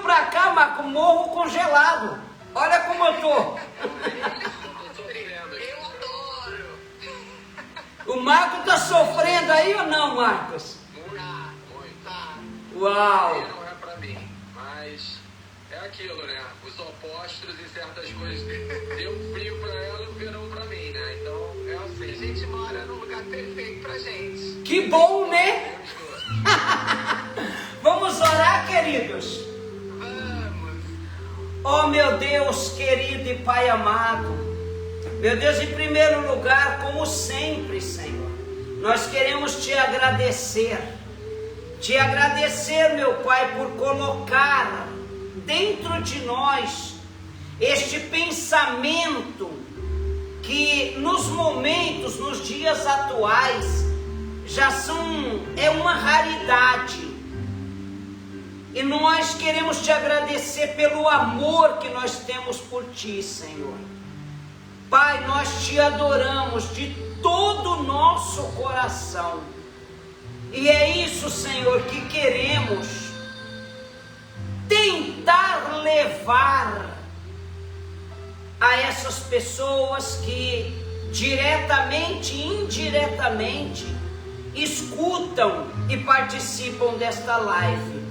pra cá, Marco, morro congelado. Olha como eu tô. Eu adoro. O Marco tá sofrendo aí ou não, Marcos? Muito. Uau. Não é pra mim, mas é aquilo, né? Os opostos em certas coisas. Deu frio pra ela e o verão pra mim, né? Então é A assim. gente mora num lugar perfeito pra gente. Que bom, né? Vamos orar, queridos? Vamos. Oh, meu Deus querido e Pai amado, meu Deus, em primeiro lugar, como sempre, Senhor, nós queremos Te agradecer, meu Pai, por colocar dentro de nós este pensamento que nos momentos, nos dias atuais, é uma raridade. E nós queremos Te agradecer pelo amor que nós temos por Ti, Senhor. Pai, nós Te adoramos de todo o nosso coração. E é isso, Senhor, que queremos tentar levar a essas pessoas que diretamente e indiretamente escutam e participam desta live.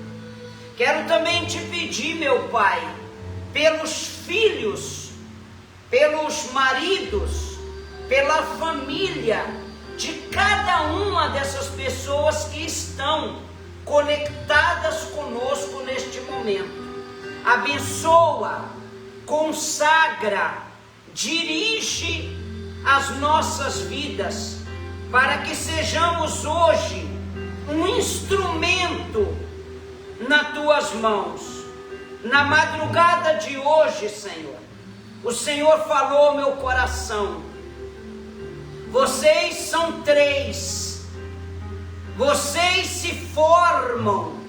Quero também Te pedir, meu Pai, pelos filhos, pelos maridos, pela família de cada uma dessas pessoas que estão conectadas conosco neste momento. Abençoa, consagra, dirige as nossas vidas, para que sejamos hoje um instrumento nas Tuas mãos. Na madrugada de hoje, Senhor, o Senhor falou ao meu coração: vocês são 3, vocês se formam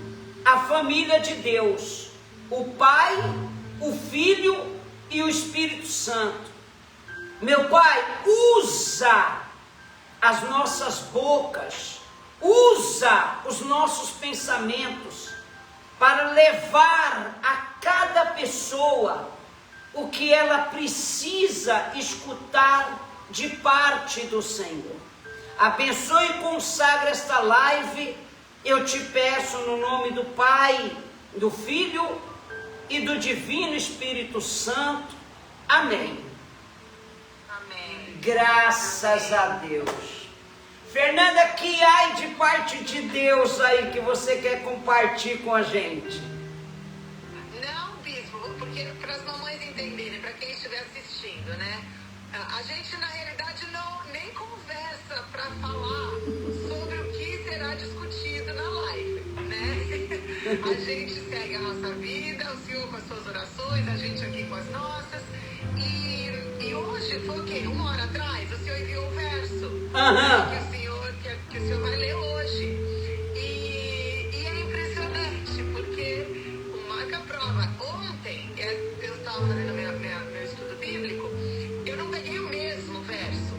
a família de Deus, o Pai, o Filho e o Espírito Santo. Meu Pai, usa as nossas bocas, usa os nossos pensamentos para levar a cada pessoa o que ela precisa escutar de parte do Senhor. Abençoe e consagra esta live, eu Te peço no nome do Pai, do Filho e do Divino Espírito Santo. Amém. Amém. Graças a Deus. Fernanda, que ai de parte de Deus aí que você quer compartilhar com a gente? Não, bispo, porque para as mamães entenderem, para quem estiver assistindo, né? A gente na realidade nem conversa para falar sobre o que será discutido na live, né? A gente segue a nossa vida, o Senhor com as suas orações, a gente aqui com as nossas. E hoje foi o quê? 1 hora atrás, o Senhor enviou o verso que o Senhor vai ler hoje. E é impressionante, porque o Marca Prova, ontem, eu estava fazendo meu estudo bíblico, eu não peguei o mesmo verso,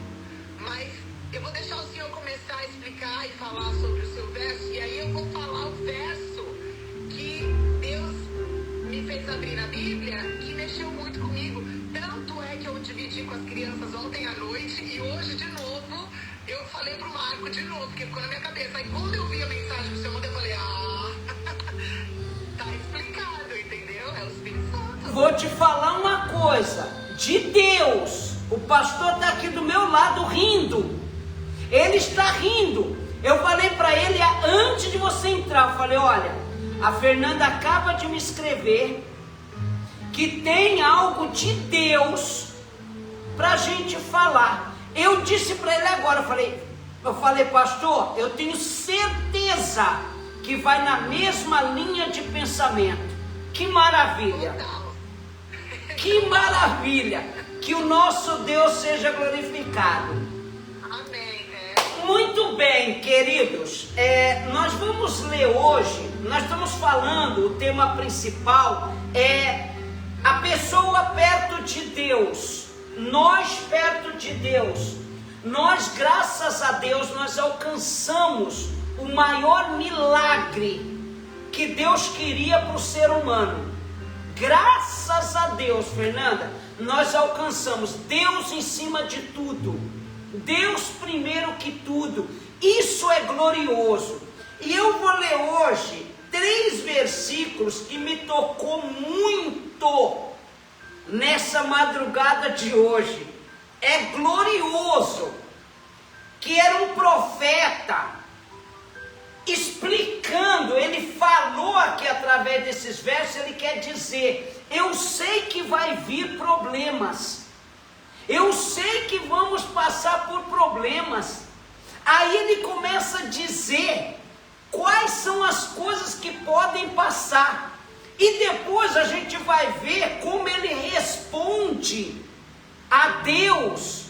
mas eu vou deixar o Senhor começar a explicar e falar sobre o seu verso, e aí eu vou falar o verso que Deus me fez abrir na Bíblia, que mexeu muito comigo. Tanto é que eu dividi com as crianças ontem à noite, e hoje de novo eu falei pro Marco de novo, porque ficou na minha cabeça. Aí quando eu vi a mensagem que o Senhor mandou, eu falei, tá explicado, entendeu? É o Espírito Santo. Vou te falar uma coisa, de Deus, o pastor está aqui do meu lado rindo, ele está rindo. Eu falei para ele antes de você entrar, eu falei: olha, a Fernanda acaba de me escrever que tem algo de Deus para a gente falar. Eu disse para ele agora, eu falei, pastor, eu tenho certeza que vai na mesma linha de pensamento. Que maravilha! Que maravilha! Que o nosso Deus seja glorificado. Amém. Muito bem, queridos, nós vamos ler hoje, nós estamos falando, o tema principal é a pessoa perto de Deus. Nós perto de Deus, nós, graças a Deus, nós alcançamos o maior milagre que Deus queria para o ser humano. Graças a Deus, Fernanda, nós alcançamos Deus em cima de tudo, Deus primeiro que tudo. Isso é glorioso. E eu vou ler hoje 3 versículos que me tocou muito nessa madrugada de hoje. É glorioso, que era um profeta explicando, ele falou aqui através desses versos, ele quer dizer, eu sei que vai vir problemas, eu sei que vamos passar por problemas. Aí ele começa a dizer quais são as coisas que podem passar, e depois a gente vai ver como ele responde a Deus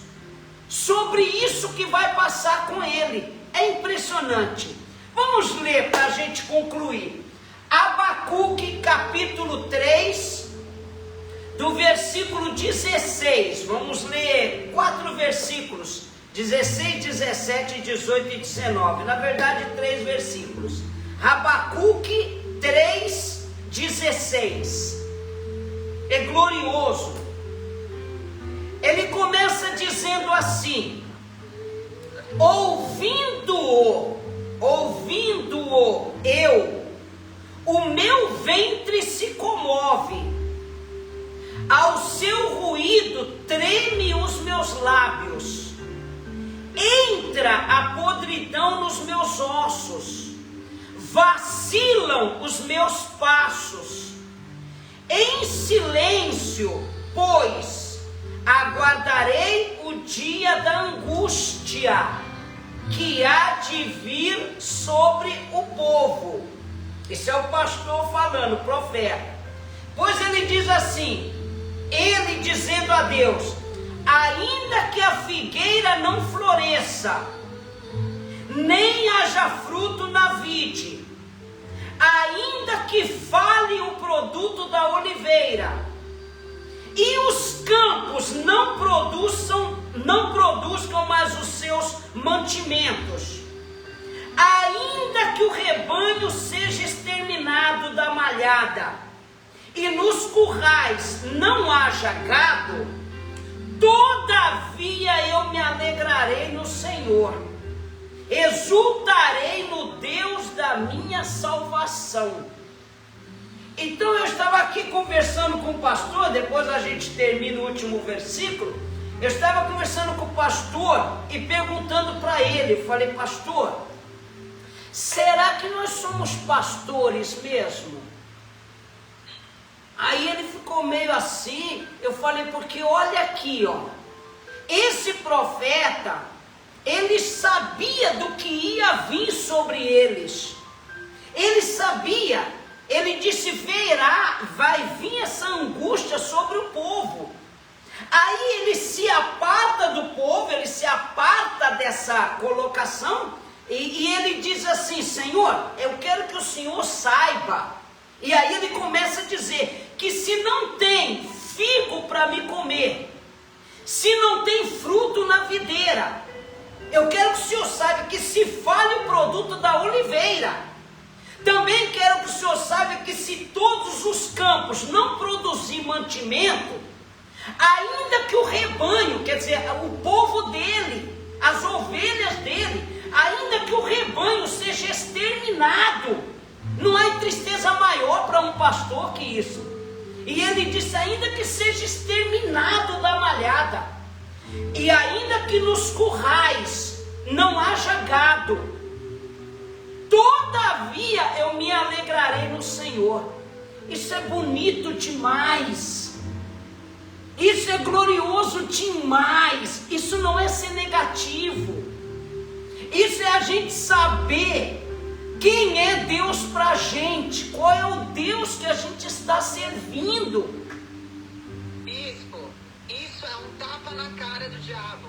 sobre isso que vai passar com ele. É impressionante. Vamos ler para a gente concluir. Abacuque capítulo 3, do versículo 16. Vamos ler 4 versículos, 16, 17, 18 e 19. Na verdade, 3 versículos. Abacuque 3, 16. É glorioso. Ele começa dizendo assim: ouvindo-o eu, o meu ventre se comove, ao seu ruído treme os meus lábios, entra a podridão nos meus ossos, vacilam os meus passos, em silêncio, pois aguardarei o dia da angústia que há de vir sobre o povo. Esse é o pastor falando, o profeta. Pois ele diz assim, ele dizendo a Deus: ainda que a figueira não floresça, nem haja fruto na vide, ainda que fale o produto da oliveira, e os campos não produzam mais os seus mantimentos, ainda que o rebanho seja exterminado da malhada, e nos currais não haja gado, todavia eu me alegrarei no Senhor, exultarei no Deus da minha salvação. Então eu estava aqui conversando com o pastor, depois a gente termina o último versículo. Eu estava conversando com o pastor e perguntando para ele, falei: pastor, será que nós somos pastores mesmo? Aí ele ficou meio assim. Eu falei: porque olha aqui, ó, esse profeta, ele sabia do que ia vir sobre eles, ele sabia, ele disse: vai vir essa angústia sobre o povo. Aí ele se aparta do povo, ele se aparta dessa colocação, e ele diz assim: Senhor, eu quero que o Senhor saiba. E aí ele começa a dizer que se não tem figo para me comer, se não tem fruto na videira, eu quero que o Senhor saiba que se fale o produto da oliveira. Também quero que o Senhor saiba que se todos os campos não produzir mantimento, ainda que o rebanho, quer dizer, o povo dele, as ovelhas dele, ainda que o rebanho seja exterminado, não há tristeza maior para um pastor que isso. E ele disse: ainda que seja exterminado da malhada, e ainda que nos currais não haja gado, todavia eu me alegrarei no Senhor. Isso é bonito demais. Isso é glorioso demais. Isso não é ser negativo. Isso é a gente saber quem é Deus para a gente, qual é o Deus que a gente está servindo. Bispo, isso é um tapa na cara do diabo.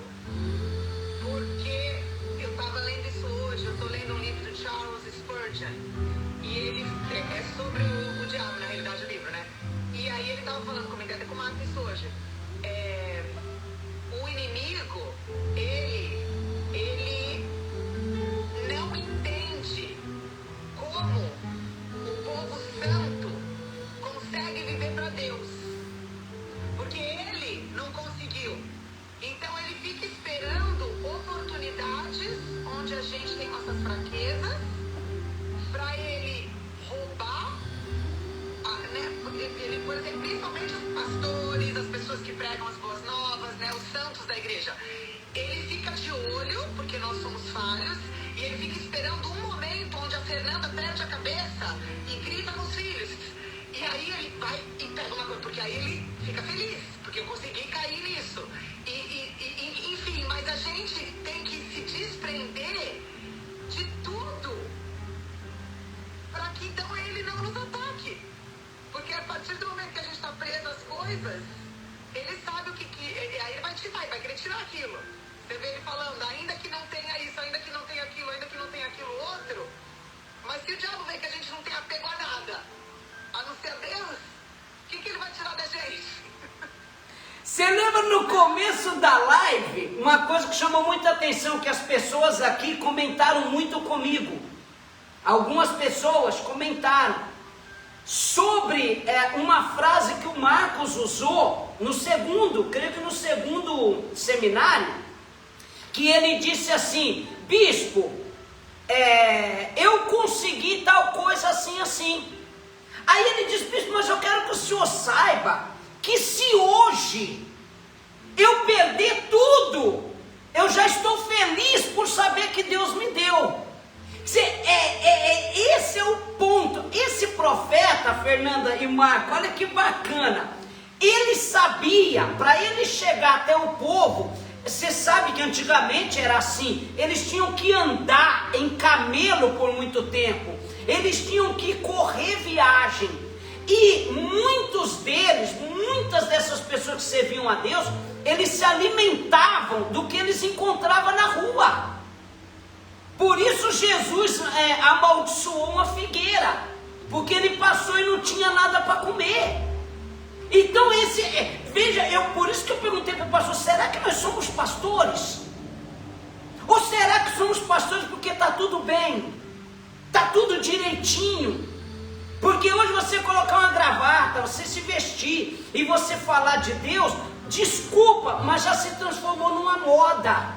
Porque eu estava lendo isso hoje, eu estou lendo um livro do Charles Spurgeon, e ele é sobre o diabo, na realidade, o livro, né? E aí ele estava falando comigo, até com o Marcos isso hoje. O inimigo, ele não entende como o né, ele, por exemplo, principalmente os pastores, as pessoas que pregam as boas novas, né, os santos da igreja, ele fica de olho, porque nós somos falhos, e ele fica esperando um momento onde a Fernanda perde a cabeça e grita nos filhos. E aí ele vai e pega uma coisa, porque aí ele fica feliz, porque eu consegui cair nisso. Enfim, mas a gente tem que se desprender de tudo para que então ele não nos ataque. Porque a partir do momento que a gente está preso às coisas, ele sabe o que aí ele vai tirar, e vai querer tirar aquilo. Você vê ele falando, ainda que não tenha isso, ainda que não tenha aquilo, ainda que não tenha aquilo outro. Mas se o diabo vê que a gente não tem apego a nada, a não ser Deus, o que ele vai tirar da gente? Você lembra no começo da live, uma coisa que chamou muita atenção, que as pessoas aqui comentaram muito comigo. Algumas pessoas comentaram sobre uma frase que o Marcos usou no segundo, creio que no segundo seminário, que ele disse assim: bispo, eu consegui tal coisa assim, assim. Aí ele disse: bispo, mas eu quero que o senhor saiba que se hoje eu perder tudo, eu já estou feliz por saber que Deus me deu. Esse é o ponto. Esse profeta, Fernanda e Marco, olha que bacana, ele sabia, para ele chegar até o povo, você sabe que antigamente era assim, eles tinham que andar em camelo por muito tempo, eles tinham que correr viagem, e muitos deles, muitas dessas pessoas que serviam a Deus, eles se alimentavam do que eles encontravam na rua. Por isso Jesus amaldiçoou uma figueira, porque ele passou e não tinha nada para comer. Então veja, por isso que eu perguntei para o pastor, será que nós somos pastores? Ou será que somos pastores porque está tudo bem, está tudo direitinho? Porque hoje você colocar uma gravata, você se vestir e você falar de Deus, desculpa, mas já se transformou numa moda.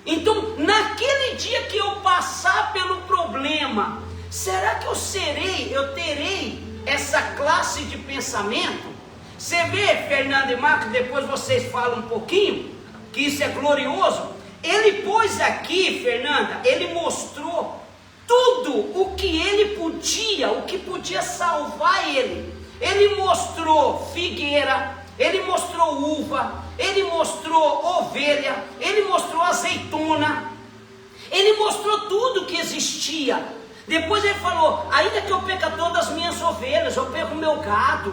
Então, naquele dia que eu passar pelo problema, será que eu terei essa classe de pensamento? Você vê, Fernando e Marcos, depois vocês falam um pouquinho, que isso é glorioso. Ele pôs aqui, Fernanda, ele mostrou tudo o que ele podia, o que podia salvar ele. Ele mostrou figueira, ele mostrou uva, ele mostrou ovelha, ele mostrou azeitona, ele mostrou tudo que existia. Depois ele falou: ainda que eu perca todas as minhas ovelhas, eu perco o meu gado.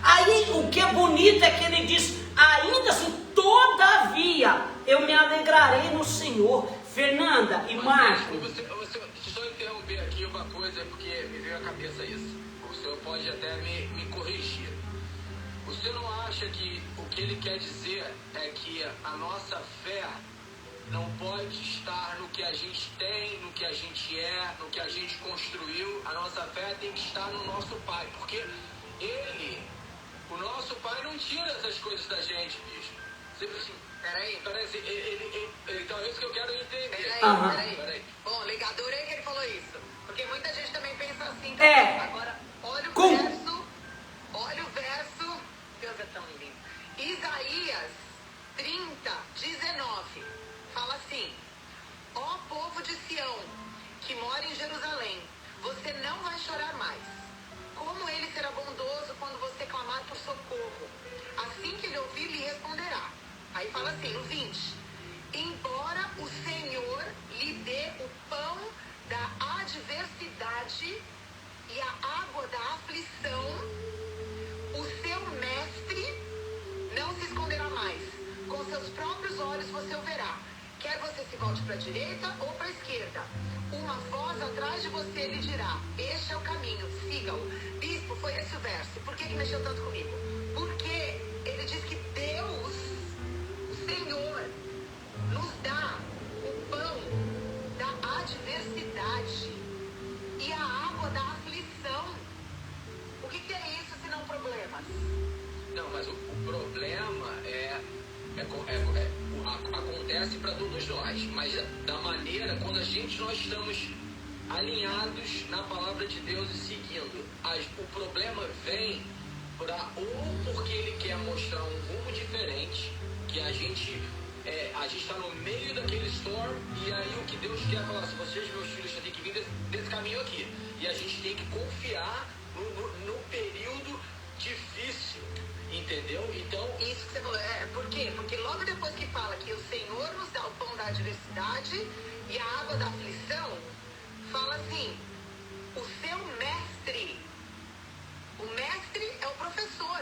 Aí o que é bonito é que ele diz: ainda assim, todavia, eu me alegrarei no Senhor. Fernanda e Marcos. Deixa eu só interromper aqui uma coisa, porque me veio à cabeça isso. O senhor pode até me corrigir. Você não acha que o que ele quer dizer é que a nossa fé não pode estar no que a gente tem, no que a gente é, no que a gente construiu? A nossa fé tem que estar no nosso Pai, porque o nosso Pai não tira essas coisas da gente, bicho. Sempre assim, peraí, então é isso que eu quero entender. Peraí. Bom, legal, adorei que ele falou isso, porque muita gente também pensa assim. Agora, olha o verso, Deus é tão lindo. Isaías 30:19 fala assim: ó povo de Sião, que mora em Jerusalém, você não vai chorar mais. Como ele será bondoso quando você clamar por socorro. Assim que ele ouvir, lhe responderá. Aí fala assim, no 20: embora o Senhor lhe dê o pão da adversidade e a água da aflição, o seu mestre não se esconderá mais. Com seus próprios olhos você o verá. Quer você se volte para a direita ou para a esquerda, uma voz atrás de você lhe dirá: este é o caminho, siga-o. Bispo, foi esse o verso. Por que mexeu tanto comigo? Porque ele diz que Deus, o Senhor, nos dá o pão da adversidade e a água da aflição. O que é isso se não problemas? Não, mas o problema acontece para todos nós, mas da maneira, quando nós estamos alinhados na palavra de Deus e seguindo. O problema vem ou porque ele quer mostrar um rumo diferente, que a gente está no meio daquele storm, e aí o que Deus quer falar, se vocês, meus filhos, têm que vir desse caminho aqui. E a gente tem que confiar no período difícil, entendeu? Então, isso que você falou, por quê? Porque logo depois que fala que o Senhor nos dá o pão da adversidade e a água da aflição, fala assim, o seu mestre, o mestre é o professor.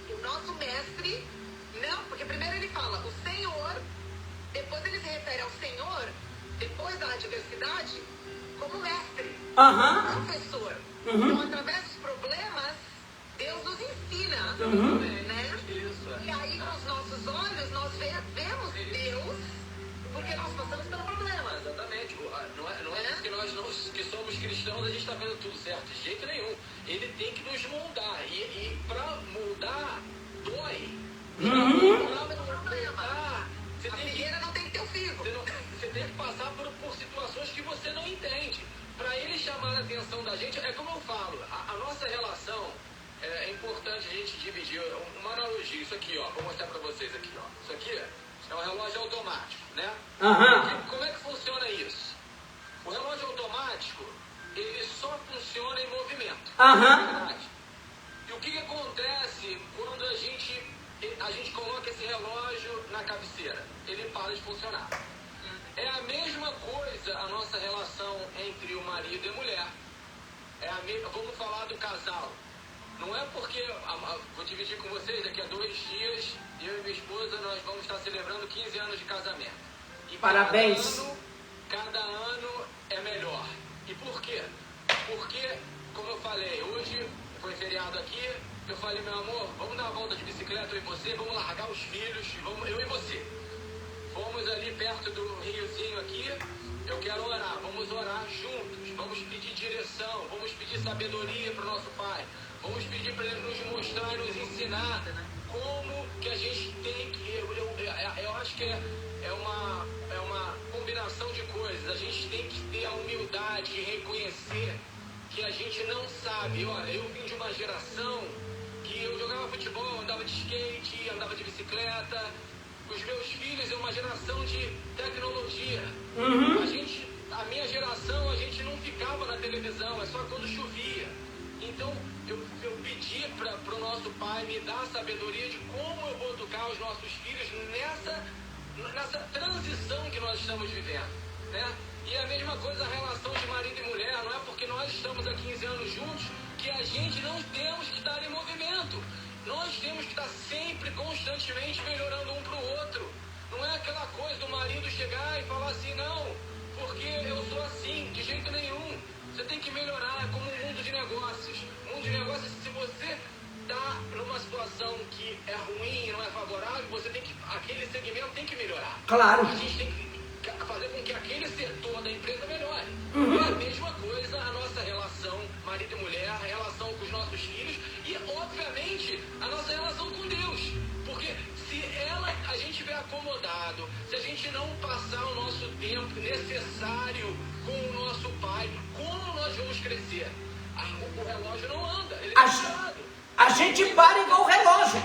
O nosso mestre, não, porque primeiro ele fala o Senhor, depois ele se refere ao Senhor, depois da adversidade, como mestre, professor. Então, através dos problemas, Deus nos ensina, né? E aí, com os nossos olhos, nós vemos Deus, porque nós passamos pelo problema. Exatamente. Não é porque nós que somos cristãos, a gente está vendo tudo certo, de jeito nenhum. Ele tem que nos moldar. E para moldar, dói. A figueira não tem que ter o figo. Você tem que passar por situações que você não entende. Para ele chamar a atenção da gente, é como eu falo, a nossa relação, é importante a gente dividir. Uma analogia, isso aqui, ó, vou mostrar para vocês aqui, ó. Isso aqui é um relógio automático, né? Como é que funciona isso? O relógio automático, ele só funciona em movimento. E o que acontece quando a gente coloca esse relógio na cabeceira? Ele para de funcionar. É a mesma coisa a nossa relação entre o marido e a mulher. Vamos falar do casal. Não é porque, vou dividir com vocês, daqui a 2 dias, eu e minha esposa, nós vamos estar celebrando 15 anos de casamento. E parabéns! Cada ano é melhor. E por quê? Porque, como eu falei, hoje foi feriado aqui, eu falei, meu amor, vamos dar uma volta de bicicleta, eu e você, vamos largar os filhos, eu e você. Fomos ali perto do riozinho aqui, eu quero orar, vamos orar juntos, vamos pedir direção, vamos pedir sabedoria para o nosso Pai, vamos pedir para Ele nos mostrar e nos ensinar como que a gente tem que, eu acho que é uma combinação de coisas, a gente tem que ter a humildade de reconhecer que a gente não sabe. Olha, eu vim de uma geração que eu jogava futebol, andava de skate, andava de bicicleta. Os meus filhos é uma geração de tecnologia. A minha geração, a gente não ficava na televisão, é só quando chovia. Então, eu pedi para o nosso Pai me dar sabedoria de como eu vou educar os nossos filhos nessa transição que nós estamos vivendo, né? E a mesma coisa a relação de marido e mulher. Não é porque nós estamos há 15 anos juntos que a gente não temos que estar em movimento. Nós temos que estar sempre, constantemente melhorando um para o outro. Não é aquela coisa do marido chegar e falar assim, não, porque eu sou assim, de jeito nenhum. Você tem que melhorar, é como um mundo de negócios. Mundo de negócios, se você está numa situação que é ruim, não é favorável, aquele segmento tem que melhorar. Claro. A gente tem que fazer com que aquele setor da empresa melhore. É a mesma coisa a nossa relação marido e mulher, a relação com os nossos filhos e, obviamente, a nossa relação com Deus. Porque se a gente estiver acomodado, se a gente não passar o nosso tempo necessário com o nosso Pai, como nós vamos crescer? O relógio não anda, ele está parado. A gente para igual o relógio.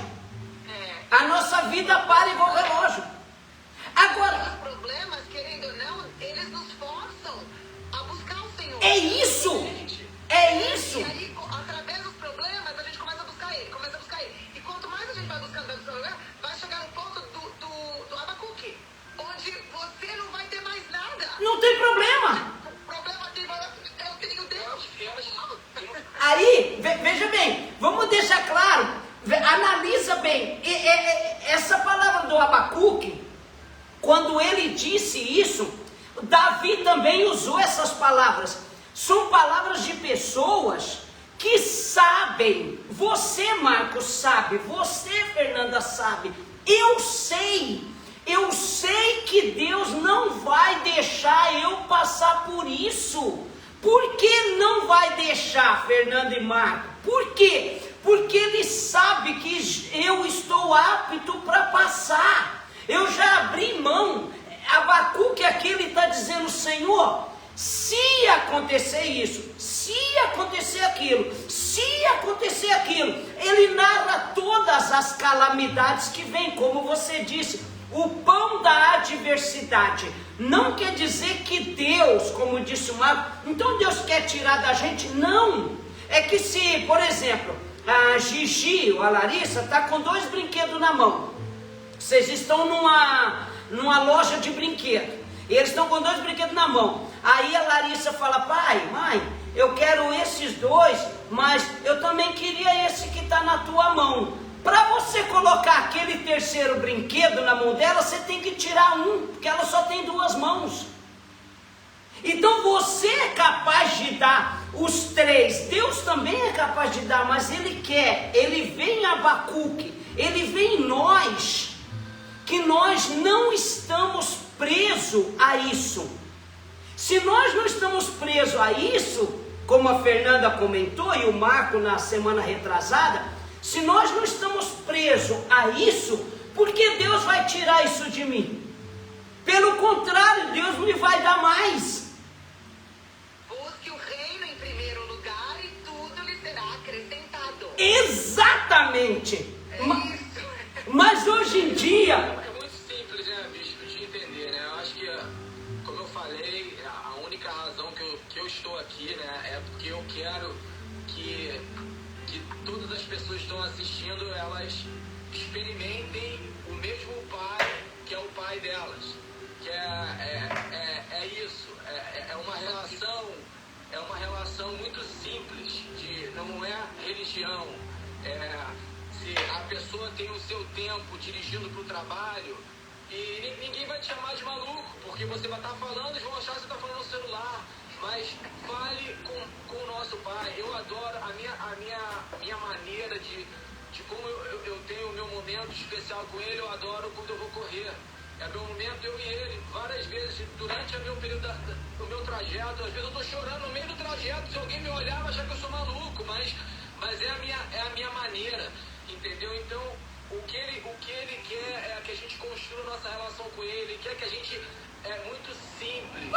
A nossa vida para igual o relógio. Agora, os problemas, querendo ou não, eles nos forçam a buscar o Senhor. é isso. É isso. E aí, através dos problemas, a gente começa a buscar Ele. E quanto mais a gente vai buscando os problemas, vai chegar no ponto do Abacuque, onde você não vai ter mais nada. Não tem problema. O problema eu tenho Deus. Aí, veja bem, vamos deixar claro, analisa bem, essa palavra do Abacuque, quando ele disse isso, Davi também usou essas palavras. São palavras de pessoas que sabem. Você, Marcos, sabe. Você, Fernanda, sabe. Eu sei que Deus não vai deixar eu passar por isso. Por que não vai deixar, Fernanda e Marcos? Por quê? Porque Ele sabe que eu estou apto para passar. Eu já abri mão. Abacuque aqui, ele está dizendo, Senhor, Se acontecer isso, se acontecer aquilo, se acontecer aquilo, ele narra todas as calamidades que vêm, como você disse, o pão da adversidade. Não quer dizer que Deus, como disse o Marco, então Deus quer tirar da gente, não. É que se, por exemplo, a Gigi ou a Larissa está com 2 brinquedos na mão, vocês estão numa loja de brinquedo, e eles estão com 2 brinquedos na mão, aí a Larissa fala: pai, mãe, eu quero esses 2, mas eu também queria esse que está na tua mão. Para você colocar aquele terceiro brinquedo na mão dela, você tem que tirar um, porque ela só tem 2 mãos. Então você é capaz de dar os 3, Deus também é capaz de dar, mas Ele quer, Ele vê em Abacuque, Ele vê em nós, que nós não estamos presos a isso. Se nós não estamos presos a isso, como a Fernanda comentou e o Marco na semana retrasada, se nós não estamos presos a isso, por que Deus vai tirar isso de mim? Pelo contrário, Deus me vai dar mais. Busque o reino em primeiro lugar e tudo lhe será acrescentado. Exatamente. Isso. Mas hoje em dia... É muito simples, né, bispo, de entender, né? Eu acho que, como eu falei, a única razão que eu estou aqui, né, é porque eu quero que todas as pessoas que estão assistindo, elas experimentem o mesmo Pai, que é o Pai delas. Que é isso, é uma relação muito simples, não é religião. Se a pessoa tem o seu tempo dirigindo para o trabalho, e ninguém vai te chamar de maluco, porque você vai estar falando e vão achar que você está falando no celular. Mas fale com o nosso Pai. Eu adoro a minha maneira de como eu tenho o meu momento especial com Ele. Eu adoro quando eu vou correr. É meu momento, eu e Ele. Várias vezes, durante o meu período do meu trajeto, às vezes eu estou chorando no meio do trajeto. Se alguém me olhar, vai achar que eu sou maluco. Mas é a minha maneira, entendeu? Então, o que ele quer é que a gente construa nossa relação com Ele. Ele quer que a gente... É muito simples.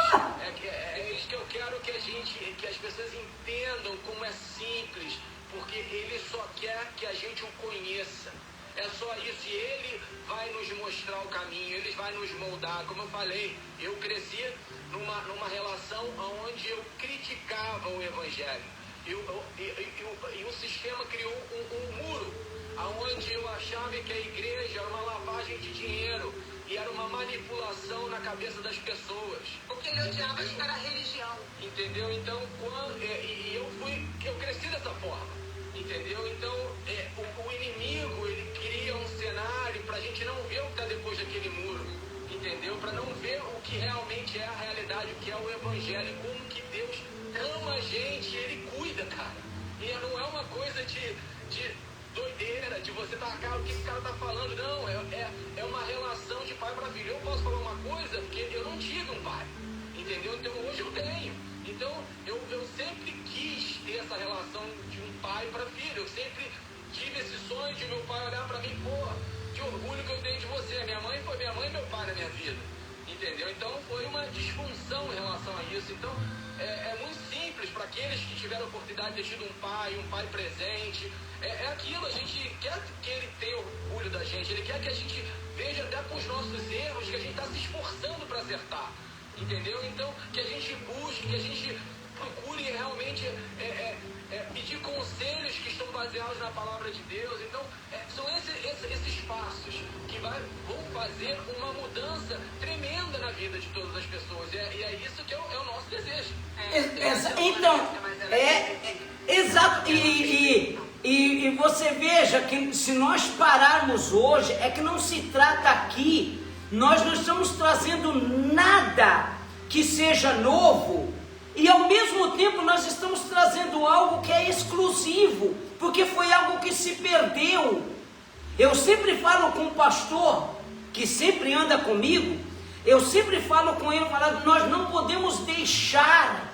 É isso que eu quero que as pessoas entendam como é simples, porque Ele só quer que a gente o conheça. É só isso. E Ele vai nos mostrar o caminho, Ele vai nos moldar. Como eu falei, eu cresci numa relação onde eu criticava o Evangelho. E o sistema criou um muro, onde eu achava que a igreja era uma lavagem de dinheiro. E era uma manipulação na cabeça das pessoas. Porque ele odiava estar a religião. Entendeu? Então, eu cresci dessa forma. Entendeu? Então, o inimigo, ele cria um cenário para a gente não ver o que está depois daquele muro. Entendeu? Para não ver o que realmente é a realidade, o que é o Evangelho, como que Deus ama a gente, Ele cuida, cara. E não é uma coisa de doideira, de você tacar o que esse cara tá falando, não, é uma relação de pai para filho. Eu posso falar uma coisa, porque eu não tive um pai, entendeu? Então hoje eu tenho. Então eu sempre quis ter essa relação de um pai para filho. Eu sempre tive esse sonho de meu pai olhar para mim, pô, que orgulho que eu tenho de você. Minha mãe foi minha mãe e meu pai na minha vida, entendeu? Então foi uma disfunção em relação a isso. Então é muito simples para aqueles que tiveram a oportunidade de ter tido um pai presente. É aquilo, a gente quer que Ele tenha orgulho da gente, Ele quer que a gente veja até com os nossos erros que a gente está se esforçando para acertar, entendeu? Então, que a gente busque, que a gente procure realmente pedir conselhos que estão baseados na palavra de Deus. Então, são esses passos que vão fazer uma mudança tremenda na vida de todas as pessoas. E é isso que é o nosso desejo. Então, exato. E você veja que se nós pararmos hoje, é que não se trata aqui, nós não estamos trazendo nada que seja novo, e ao mesmo tempo nós estamos trazendo algo que é exclusivo, porque foi algo que se perdeu. Eu sempre falo com o pastor, que sempre anda comigo, eu sempre falo com ele, nós não podemos deixar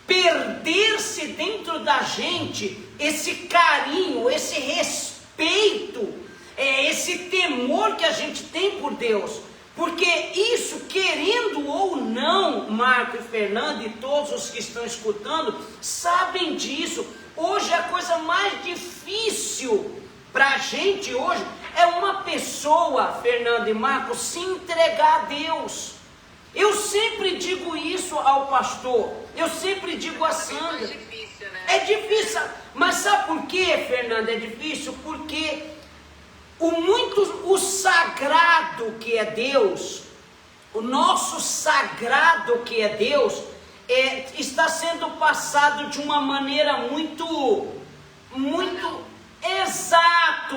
perder-se dentro da gente esse carinho, esse respeito, esse temor que a gente tem por Deus. Porque isso, querendo ou não, Marco e Fernando e todos os que estão escutando, sabem disso. Hoje a coisa mais difícil para a gente hoje é uma pessoa, Fernando e Marco, se entregar a Deus. Eu sempre digo isso ao pastor, eu sempre digo a Sandra. É difícil, né? É difícil, mas sabe por quê, Fernando? É difícil porque o sagrado que é Deus, o nosso sagrado que é Deus, está sendo passado de uma maneira muito exato,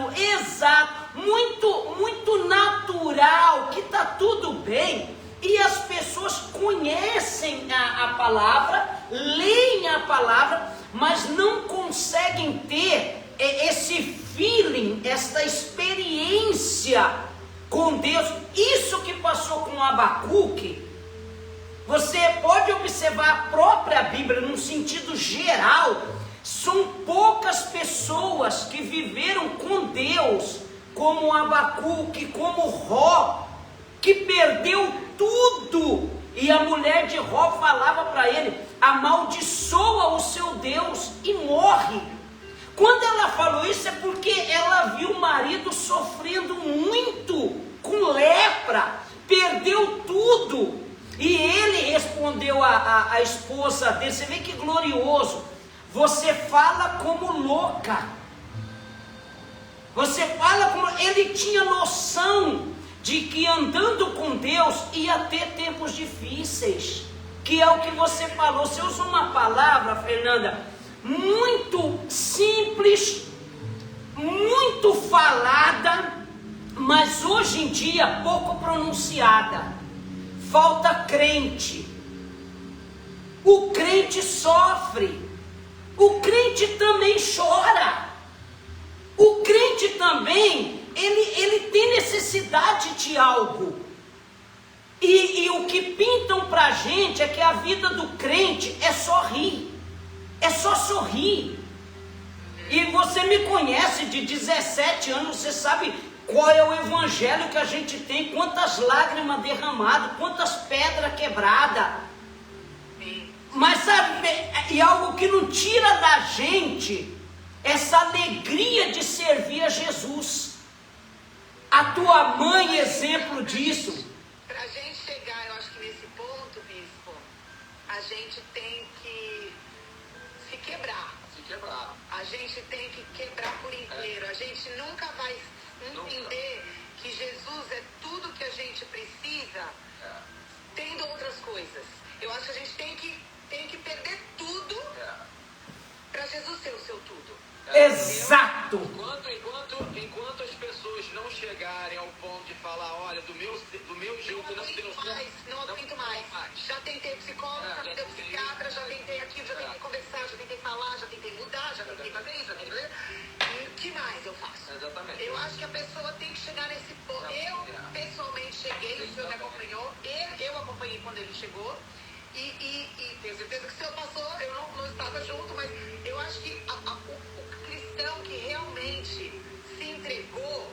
muito natural, que está tudo bem, e as pessoas conhecem a palavra, leem a palavra, mas não conseguem ter esse feeling, essa experiência com Deus. Isso que passou com Abacuque, você pode observar a própria Bíblia num sentido geral. São poucas pessoas que viveram com Deus, como Abacuque, como Jó, que perdeu tudo. E a mulher de Jó falava para ele: amaldiçoa o seu Deus e morre. Quando ela falou isso é porque ela viu o marido sofrendo muito, com lepra, perdeu tudo. E ele respondeu à esposa dele, você vê que glorioso, você fala como louca, você fala como... Ele tinha noção de que andando com Deus ia ter tempos difíceis, que é o que você falou. Você usa uma palavra, Fernanda, muito simples, muito falada, mas hoje em dia pouco pronunciada. Falta crente. O crente sofre. O crente também chora. O crente também, ele tem necessidade de algo. E o que pintam pra gente é que a vida do crente é só rir. É só sorrir. E você me conhece de 17 anos, você sabe qual é o evangelho que a gente tem, quantas lágrimas derramadas, quantas pedras quebradas. Mas sabe, e algo que não tira da gente essa alegria de servir a Jesus. A tua mãe, exemplo disso. Para a gente chegar, eu acho que nesse ponto, bispo, a gente tem que se quebrar. A gente tem que quebrar por inteiro. A gente nunca vai entender que Jesus é tudo que a gente precisa, tendo outras coisas. Eu acho que a gente tem que perder tudo para Jesus ser o seu tudo. Exato. Enquanto as pessoas não chegarem ao ponto de falar, olha, do meu jeito não aguento mais. Já tentei psicólogo, já tentei psiquiatra, já tentei aquilo, já tentei conversar, já tentei falar, já tentei mudar, já tentei fazer isso, já tentei fazer... O que mais eu faço? Exatamente. Eu acho que a pessoa tem que chegar nesse ponto. Eu pessoalmente cheguei, o senhor me acompanhou, eu acompanhei quando ele chegou. E tenho certeza que o senhor passou, eu não estava junto, mas eu acho que o cristão que realmente se entregou,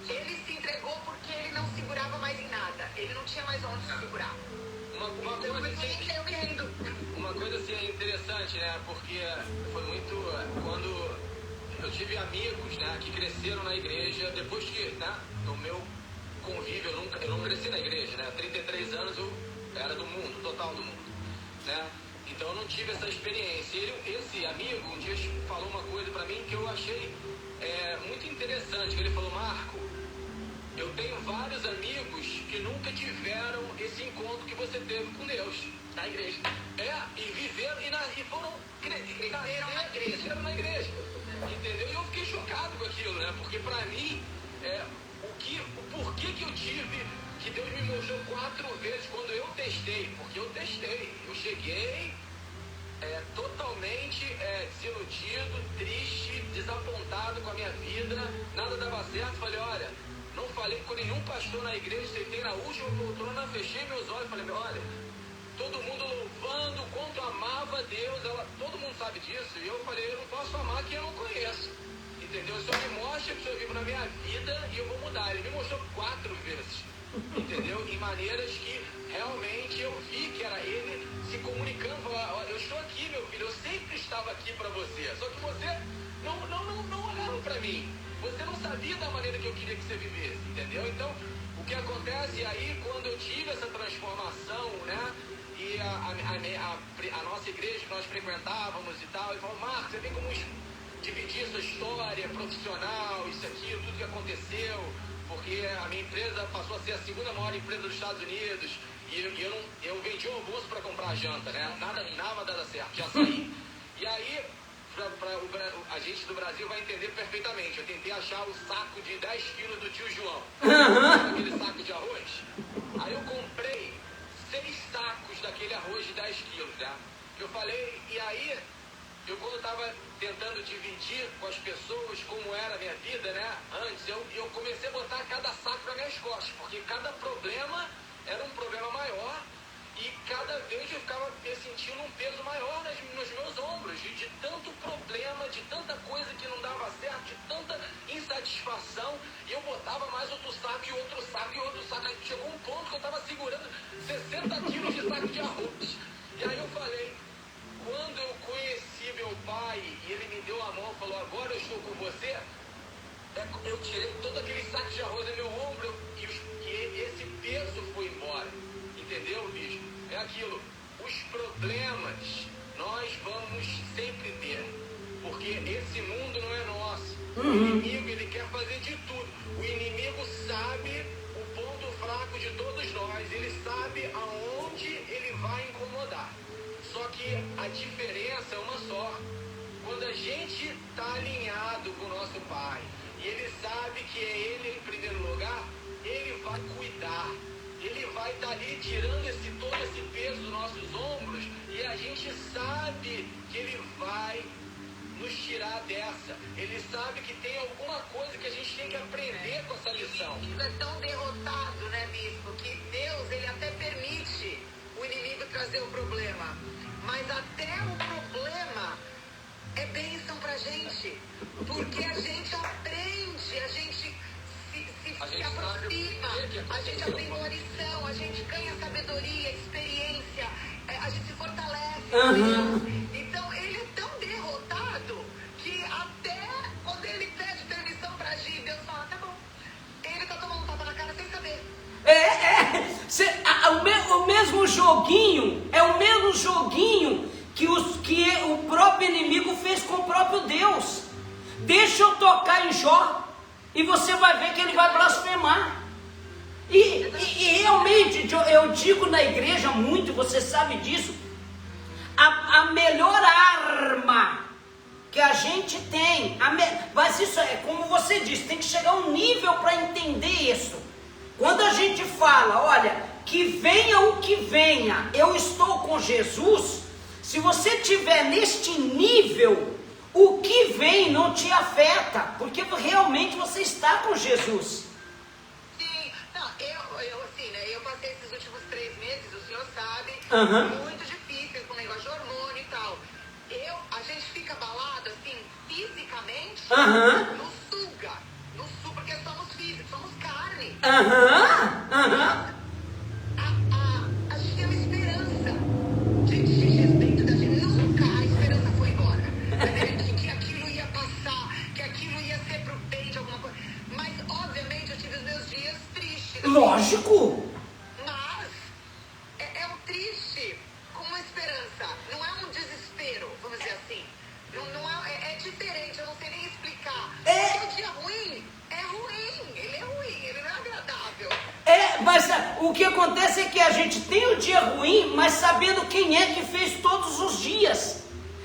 ele se entregou porque ele não segurava mais em nada, ele não tinha mais onde se segurar. Uma coisa assim interessante, né? Porque foi muito quando eu tive amigos, né, que cresceram na igreja, depois que, né, no meu convívio, eu não cresci na igreja, né? 33 anos eu era do mundo, total do mundo, né? Então eu não tive essa experiência. Esse amigo um dia falou uma coisa pra mim que eu achei muito interessante. Ele falou: Marco, eu tenho vários amigos que nunca tiveram esse encontro que você teve com Deus na igreja. E viveram e foram cresceram na igreja. Entendeu? E eu fiquei chocado com aquilo, né? Porque pra mim, o porquê que eu tive, que Deus me mostrou 4 vezes quando eu testei, porque eu testei, eu cheguei totalmente desiludido, triste, desapontado com a minha vida, nada dava certo. Falei: olha, não falei com nenhum pastor na igreja, sentei na última poltrona, fechei meus olhos, falei: olha, todo mundo louvando o quanto amava a Deus, todo mundo sabe disso, e eu falei: eu não posso amar quem eu não conheço, entendeu? O Senhor me mostra que o Senhor vive na minha vida e eu vou mudar. Ele me mostrou 4 vezes. entendeu? Em maneiras que realmente eu vi que era ele se comunicando, falando, eu estou aqui, meu filho, eu sempre estava aqui para você, só que você não olhava para mim, você não sabia da maneira que eu queria que você vivesse, entendeu? Então, o que acontece aí, quando eu tive essa transformação, né, e a nossa igreja que nós frequentávamos e tal, ele falou, Marcos, você tem como dividir sua história profissional, isso aqui, tudo que aconteceu, porque a minha empresa passou a ser a segunda maior empresa dos Estados Unidos, e eu vendi um almoço para comprar janta, né? Nada dava certo, já saí. E aí, a gente do Brasil vai entender perfeitamente. Eu tentei achar o saco de 10 quilos do tio João, aquele saco de arroz. Aí eu comprei 6 sacos daquele arroz de 10 quilos, né? Eu falei, e aí, eu quando estava tentando dividir com as pessoas como era a minha vida, né? Antes, eu comecei a botar cada saco nas minhas costas, porque cada problema era um problema maior, e cada vez eu ficava me sentindo um peso maior nos meus ombros, de tanto problema, de tanta coisa que não dava certo, de tanta insatisfação, e eu botava mais outro saco, e outro saco, e outro saco, aí chegou um ponto que eu estava segurando 60 quilos de saco de arroz, e aí eu falei, quando eu conheci meu pai, e ele me deu a mão e falou, agora eu estou com você, eu tirei todo aquele saco de arroz do meu ombro, e esse peso foi embora, entendeu, bicho? É aquilo, os problemas nós vamos sempre ter, porque esse mundo não é nosso, o inimigo ele quer fazer de tudo, o inimigo sabe o ponto fraco de todos nós, ele sabe aonde ele vai incomodar, só que a diferença é uma só, quando a gente está alinhado com o nosso Pai, e ele sabe que é ele em primeiro lugar, ele vai cuidar, ele vai estar ali tirando todo esse peso dos nossos ombros, e a gente sabe que ele vai nos tirar dessa, ele sabe que tem alguma coisa que a gente tem que aprender com essa lição. O inimigo é tão derrotado, né, bispo, que Deus, ele até permite o inimigo trazer o problema, mas até o problema é bênção pra gente, porque a gente aprende, a gente se aproxima, a gente aprende oração, a gente ganha sabedoria, experiência, a gente se fortalece. Então ele é tão derrotado que até quando ele pede permissão pra agir, Deus fala, tá bom. Ele tá tomando um tapa na cara sem saber. O mesmo joguinho, é o mesmo joguinho que o próprio inimigo fez com o próprio Deus. Deixa eu tocar em Jó, e você vai ver que ele vai blasfemar. E realmente, eu digo na igreja muito, você sabe disso, a melhor arma que a gente tem, mas isso é como você disse, tem que chegar a um nível para entender isso. Quando a gente fala, olha, que venha o que venha, eu estou com Jesus, se você estiver neste nível, o que vem não te afeta, porque realmente você está com Jesus. Sim, não, eu assim, né, eu passei esses últimos 3 meses, o senhor sabe, muito difícil com o negócio de hormônio e tal. A gente fica abalado, assim, fisicamente, no sul, porque somos físicos, somos carne. A gente tem uma esperança de dentro da gente, nunca a esperança foi embora. Que aquilo ia passar, que aquilo ia ser pro bem de alguma coisa. Mas, obviamente, eu tive os meus dias tristes. Lógico. Mas é um triste com uma esperança. Não é um desespero, vamos dizer assim. Não é diferente, eu não sei nem explicar. Porque o dia ruim, ele é ruim, ele não é agradável. Mas o que acontece é que a gente tem o dia ruim, mas sabendo quem é que fez todos os dias.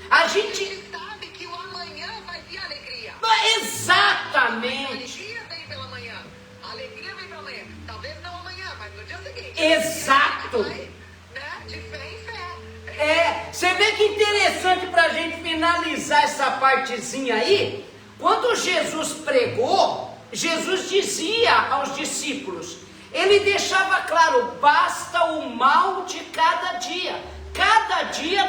A gente sabe que o amanhã vai vir alegria. Exatamente. A alegria vem pela manhã. A alegria vem pela manhã. Talvez não amanhã, mas no dia seguinte. Exato. Vai, né? De fé em fé. Você vê que interessante para a gente finalizar essa partezinha aí. Quando Jesus pregou, Jesus dizia aos discípulos, ele deixava claro, basta o mal de cada dia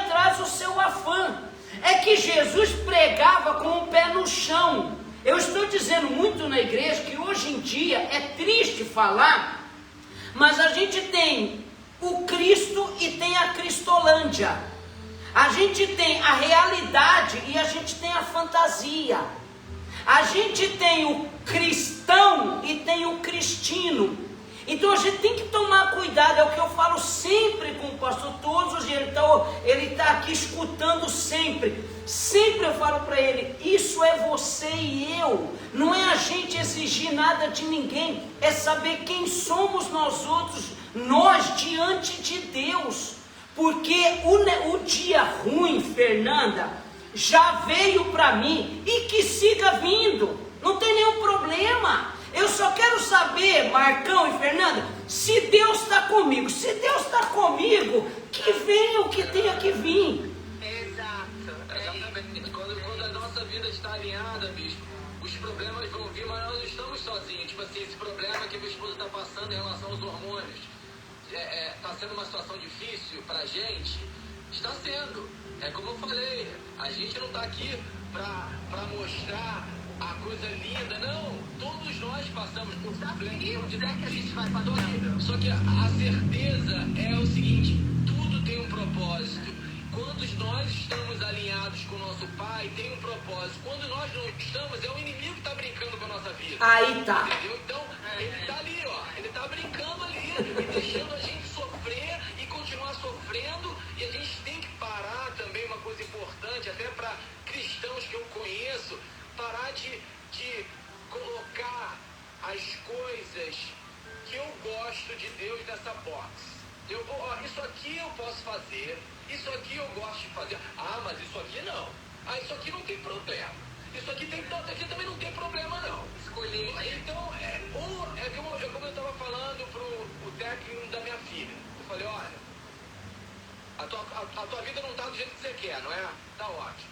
traz o seu afã. É que Jesus pregava com o pé no chão. Eu estou dizendo muito na igreja que hoje em dia é triste falar, Mas a gente tem o Cristo e tem a Cristolândia. A gente tem a realidade e a gente tem a fantasia. A gente tem o cristão e tem o cristino. Então a gente tem que tomar cuidado, é o que eu falo sempre com o pastor, todos os dias, ele está aqui escutando sempre. Sempre eu falo para ele, isso é você e eu. Não é a gente exigir nada de ninguém, é saber quem somos nós outros, nós diante de Deus. Porque o dia ruim, Fernanda, já veio para mim e que siga vindo, não tem nenhum problema. Eu só quero saber, Marcão e Fernanda, se Deus está comigo. Se Deus está comigo, que venha o que tenha que vir. Exato. Exatamente. Quando a nossa vida está alinhada, bispo, os problemas vão vir, mas nós não estamos sozinhos. Tipo assim, esse problema que a minha esposa está passando em relação aos hormônios, está sendo uma situação difícil para a gente, está sendo. É como eu falei, a gente não está aqui para mostrar a coisa linda, não. Todos nós passamos por Desafios, que a gente vai passando. Só que a certeza é o seguinte, tudo tem um propósito. Quando nós estamos alinhados com o nosso Pai, tem um propósito. Quando nós não estamos, é o inimigo que está brincando com a nossa vida. Aí tá. Entendeu? Então, ele está ali, ó. Ele está brincando ali e deixando a gente sofrer e continuar sofrendo. E a gente tem que parar também, uma coisa importante, até para cristãos que eu conheço, parar de colocar as coisas que eu gosto de Deus nessa box. Isso aqui eu posso fazer, isso aqui eu gosto de fazer. Ah, mas isso aqui não. Ah, isso aqui não tem problema. Isso aqui também não tem problema não. Escolher. Então, como eu estava falando pro técnico da minha filha. Eu falei, olha, a tua vida não está do jeito que você quer, não é? Tá ótimo.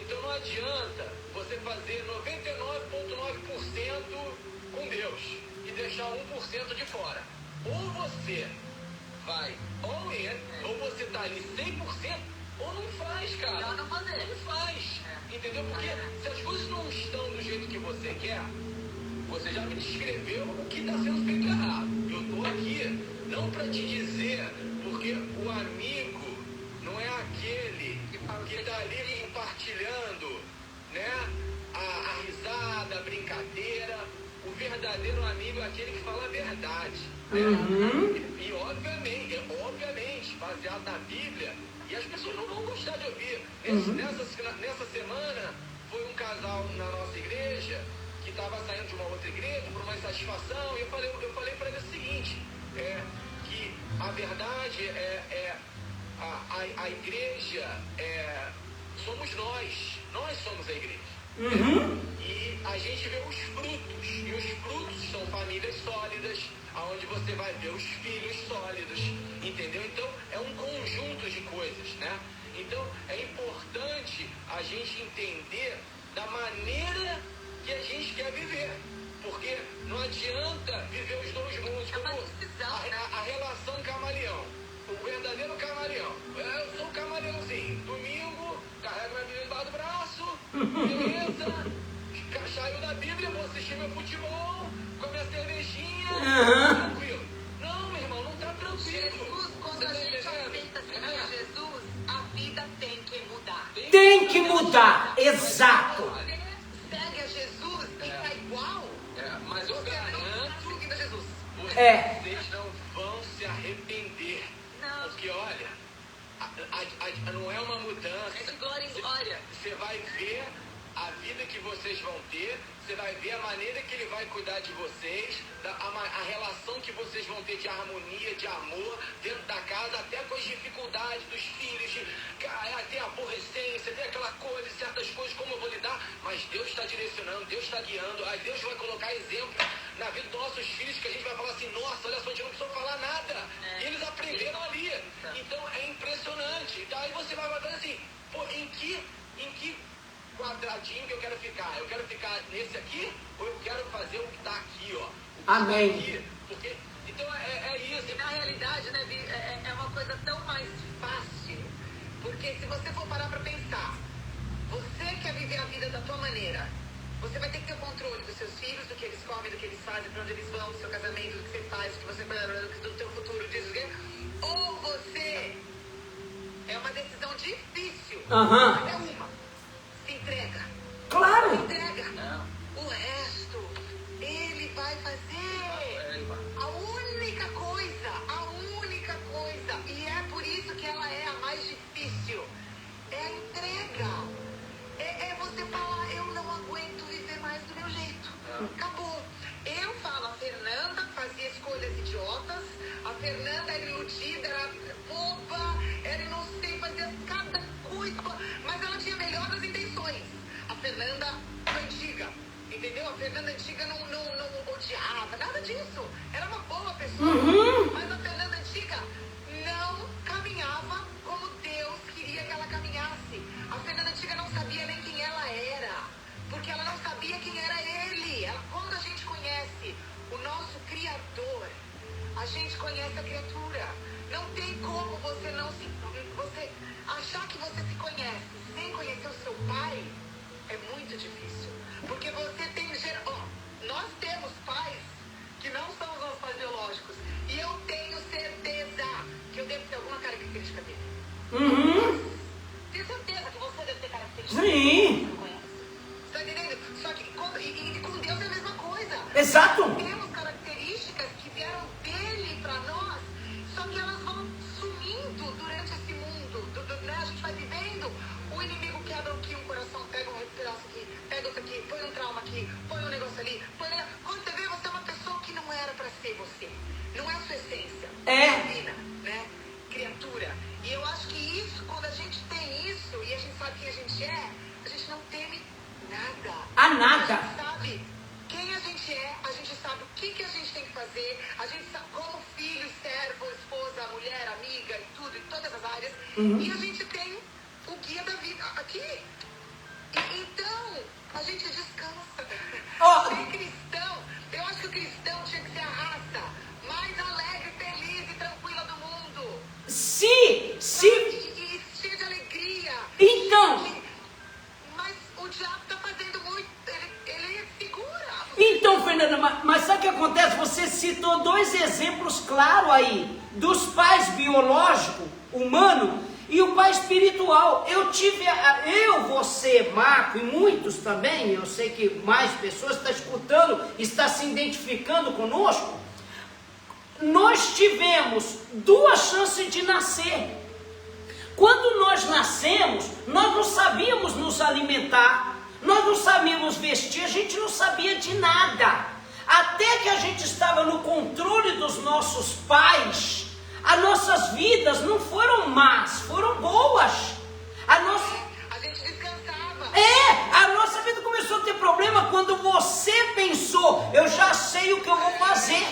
Então não adianta você fazer 99,9% com Deus e deixar 1% de fora. Ou você vai all in, ou você tá ali 100%, ou não faz, cara. Melhor não fazer. Não faz. Entendeu? Porque se as coisas não estão do jeito que você quer, você já me descreveu o que está sendo feito errado. Eu tô aqui não para te dizer, porque o amigo não é aquele que está ali compartilhando, né, a risada, a brincadeira. O verdadeiro amigo é aquele que fala a verdade, né? E obviamente, baseado na Bíblia, e as pessoas não vão gostar de ouvir. Nessa semana, foi um casal na nossa igreja que estava saindo de uma outra igreja por uma insatisfação, e eu falei para ele o seguinte, que a verdade a igreja somos nós somos a igreja. E a gente vê os frutos, e os frutos são famílias sólidas, aonde você vai ver os filhos sólidos, entendeu? Então é um conjunto de coisas, né? Então é importante a gente entender da maneira que a gente quer viver, porque não adianta viver os dois mundos, como a relação camaleão. O verdadeiro camaleão. Eu sou um camaleãozinho. Domingo, carrego minha Bíblia embaixo do braço, beleza? Saiu da Bíblia, vou assistir meu futebol, com a minha cervejinha, tranquilo. Não, meu irmão, não tá tranquilo. Jesus, quando a gente aceita seguir Jesus, a vida tem que mudar. Tem que mudar, exato. Você segue a Jesus e tá igual. Mas eu Você não garanto, está seguindo a Jesus. vocês não vão se arrepender. Não. Porque, olha, não é uma mudança. É de glória em glória. Você vai ver a vida que vocês vão ter, você vai ver a maneira que ele vai cuidar de vocês, a relação que vocês vão ter de harmonia, de amor dentro da casa, até com as dificuldades dos filhos, tem a aborrecência, tem aquela coisa, certas coisas, como eu vou lidar, mas Deus está direcionando, Deus está guiando, aí Deus vai colocar exemplo na vida dos nossos filhos, que a gente vai falar assim, nossa, olha só, a gente não precisou falar nada, e eles aprenderam ali, então é impressionante. Então aí você vai falar assim, pô, em que quadradinho que eu quero ficar? Eu quero ficar nesse aqui, ou eu quero fazer o que está aqui, ó? Amém. Aqui, porque, então é isso. E na realidade, né, Vi, é uma coisa tão mais fácil. Porque se você for parar para pensar, você quer viver a vida da tua maneira, você vai ter que ter o controle dos seus filhos, do que eles comem, do que eles fazem. fazem, para onde eles vão, o seu casamento, o que você faz, o que você do teu futuro, diz o quê? Ou você é uma decisão difícil, Aham. mas é uma. Se entrega. Claro. Se entrega. O resto, ele vai fazer. A única coisa, e é por isso que ela é a mais difícil, é a entrega. É você falar, eu não aguento viver mais do meu jeito. Acabou. Eu falo, a Fernanda fazia escolhas idiotas, a Fernanda era iludida, era boba, era não sei, fazia cada coisa, mas ela tinha melhores intenções. A Fernanda antiga, entendeu? A Fernanda antiga não odiava, nada disso. Era uma boa pessoa. Mas a Fernanda antiga não caminhava como Deus queria que ela caminhasse. A Fernanda antiga não sabia nem quem ela era, porque ela não sabia quem era Ele. Quando a gente conhece o nosso Criador, a gente conhece a criatura. Não tem como você achar que você se conhece sem conhecer o seu pai. É muito difícil, porque você tem nós temos pais que não são os nossos pais biológicos, e eu tenho certeza que eu devo ter alguma característica dele. Tenho certeza que você deve ter características. Sim. Você conhece. Está entendendo? Só que com Deus é a mesma coisa. Exato. Temos características que vieram dele para nós, só que elas vão sumindo durante esse mundo. Né? A gente vai vivendo, o inimigo quebra aqui um coração, pega um pedaço aqui, pega outro aqui, põe um trauma aqui, põe um negócio ali. Quando você vê, você é uma pessoa que não era para ser você. Não é a sua essência. Divina, né? Criatura. E eu acho que isso, quando a gente tem isso, e a gente sabe quem a gente não teme nada. A nada. A gente sabe quem a gente sabe o que a gente tem que fazer, a gente sabe como filho, servo, esposa, mulher, amiga e tudo, em todas as áreas. E a gente tem o guia da vida aqui. Então, a gente descansa. Ser cristão, eu acho que o cristão tinha que ser a raça mais alegre, feliz e tranquila do mundo. Se. E cheia de alegria. Então. Mas o diabo está fazendo muito, ele segura. Então, Fernanda, mas sabe o que acontece? Você citou dois exemplos claros aí, dos pais biológicos, humano, e o pai espiritual. Você, Marco, e muitos também, eu sei que mais pessoas estão escutando, está se identificando conosco. Nós tivemos duas chances de nascer. Quando nós nascemos, nós não sabíamos nos alimentar, nós não sabíamos vestir, a gente não sabia de nada. Até que a gente estava no controle dos nossos pais, as nossas vidas não foram más, foram boas. A gente descansava. A nossa vida começou a ter problema quando você pensou, eu já sei o que eu vou fazer.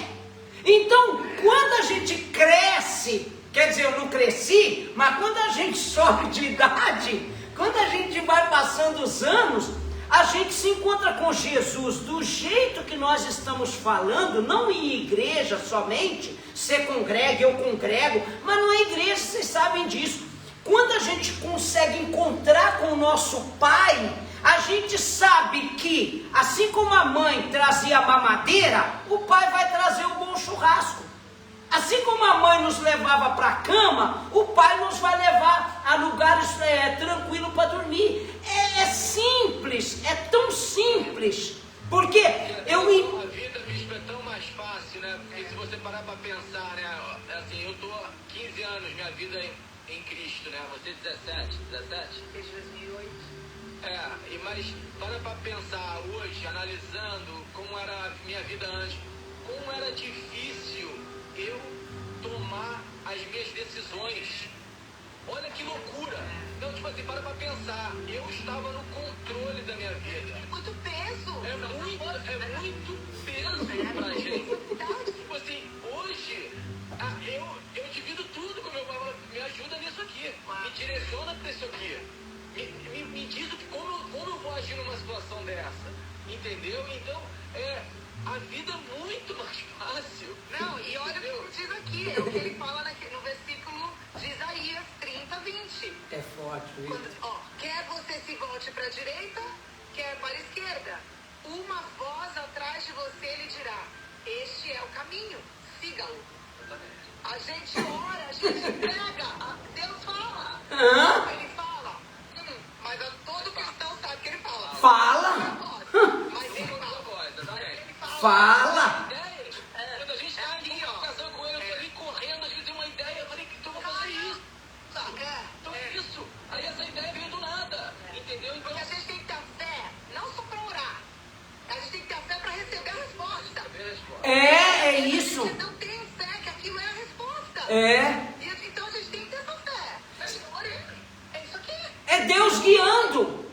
Então, quando a gente cresce, quer dizer, eu não cresci, mas quando a gente sobe de idade, quando a gente vai passando os anos, a gente se encontra com Jesus do jeito que nós estamos falando, não em igreja somente, você congrega, eu congrego, mas não é igreja, vocês sabem disso. Quando a gente consegue encontrar com o nosso Pai, a gente sabe que, assim como a mãe trazia a mamadeira, o Pai vai trazer o bom churrasco. Assim como a mãe nos levava para a cama, o Pai nos vai levar a lugares tranquilos para dormir. É simples, é tão simples. Porque a vida mesmo é tão mais fácil, né? Porque se você parar para pensar, né? Assim, eu tô há 15 anos, minha vida em Cristo, né? Você 17? Desde 2008. Mas para pensar hoje, analisando como era a minha vida antes, como era difícil eu tomar as minhas decisões. Olha que loucura. Não, tipo assim, para pensar. Eu estava no controle da minha vida. Muito peso. É muito peso pra gente. Tipo assim, hoje, eu divido tudo com o meu pai. Me ajuda nisso aqui. Me direciona pra isso aqui. Me diz como eu vou agir numa situação dessa. Entendeu? Então, a vida é muito mais fácil. Não, e olha o que ele diz aqui, é o que ele fala no versículo de Isaías 30:20. É forte isso. Quer você se volte para a direita, quer para a esquerda. Uma voz atrás de você lhe dirá, caminho, siga-o. A gente ora, a gente prega, Deus fala. Ele fala. Mas todo cristão sabe que ele fala. Fala. Mas ele fala. Fala. Quando a gente está aqui, ó, casando com ele, eu falei correndo, a gente tem uma ideia, eu falei, então eu vou fazer isso. Então é isso. Aí essa ideia veio do nada, entendeu? Então, Porque a gente tem que ter fé, não só para orar. A gente tem que ter fé para receber a resposta. É isso. Se não tem fé, que aquilo é a resposta. É. Então a gente tem que ter essa fé. É isso aqui. É Deus guiando.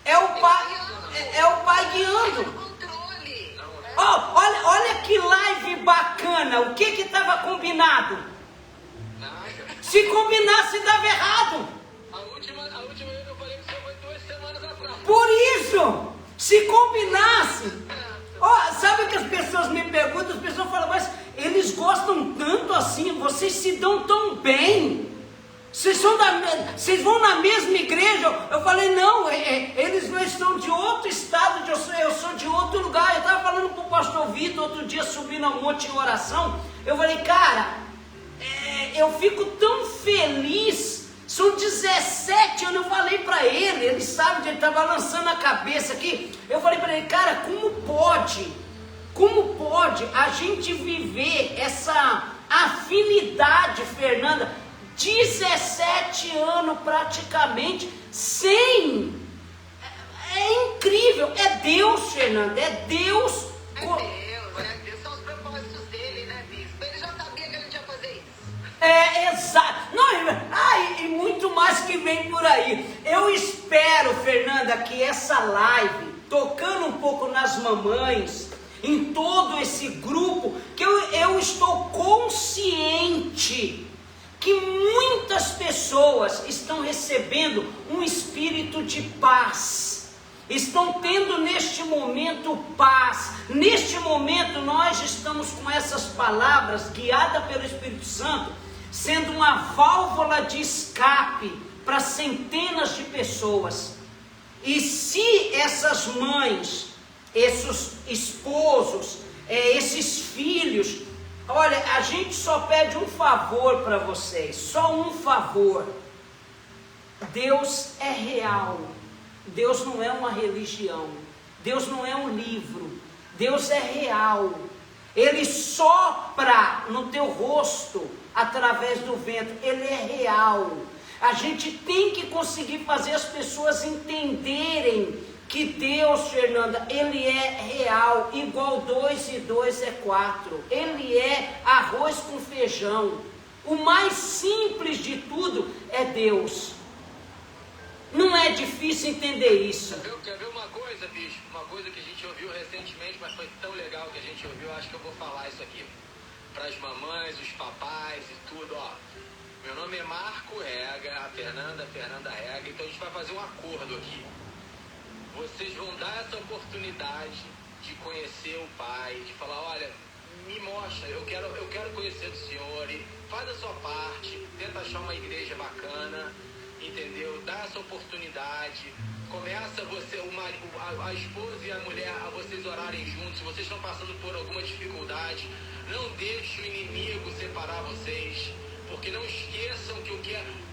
É o Pai guiando. Controle. Olha que live bacana. O que estava combinado? Se combinasse, dava errado. a última eu falei que você foi 2 semanas atrás. Por isso, se combinasse. Sabe que as pessoas me perguntam, as pessoas falam, mas eles gostam tanto assim, vocês se dão tão bem. Vocês vão na mesma igreja? Eu falei, não, eles não estão de outro estado, eu sou de outro lugar. Eu estava falando para o pastor Vitor outro dia, subindo ao monte em oração. Eu falei, cara, eu fico tão feliz. São 17 anos, eu falei para ele sabe, ele estava lançando a cabeça aqui. Eu falei para ele, cara, como pode a gente viver essa afinidade, Fernanda? 17 anos praticamente, sem. É incrível, é Deus, Fernanda, é Deus. Deus, são os propósitos dele, né, bispo? Ele já sabia que a gente ia fazer isso. Exato. E muito mais que vem por aí. Eu espero, Fernanda, que essa live, tocando um pouco nas mamães, em todo esse grupo, que eu estou consciente que muitas pessoas estão recebendo um espírito de paz, estão tendo neste momento paz. Neste momento nós estamos com essas palavras, guiada pelo Espírito Santo, sendo uma válvula de escape para centenas de pessoas. E se essas mães, esses esposos, esses filhos, olha, a gente só pede um favor para vocês, só um favor. Deus é real, Deus não é uma religião, Deus não é um livro, Deus é real. Ele sopra no teu rosto através do vento, Ele é real. A gente tem que conseguir fazer as pessoas entenderem que Deus, Fernanda, Ele é real, igual 2 e 2 é 4. Ele é arroz com feijão. O mais simples de tudo é Deus. Não é difícil entender isso. Quer ver uma coisa, bicho? Uma coisa que a gente ouviu recentemente, mas foi tão legal que a gente ouviu, acho que eu vou falar isso aqui para as mamães, os papais e tudo, ó. Meu nome é Marco Rega, a Fernanda Rega, então a gente vai fazer um acordo aqui. Vocês vão dar essa oportunidade de conhecer o Pai, de falar, olha, me mostra, eu quero conhecer o Senhor, e faz a sua parte, tenta achar uma igreja bacana, entendeu? Dá essa oportunidade, começa a esposa e a mulher a vocês orarem juntos. Se vocês estão passando por alguma dificuldade, não deixe o inimigo separar vocês, porque não esqueçam que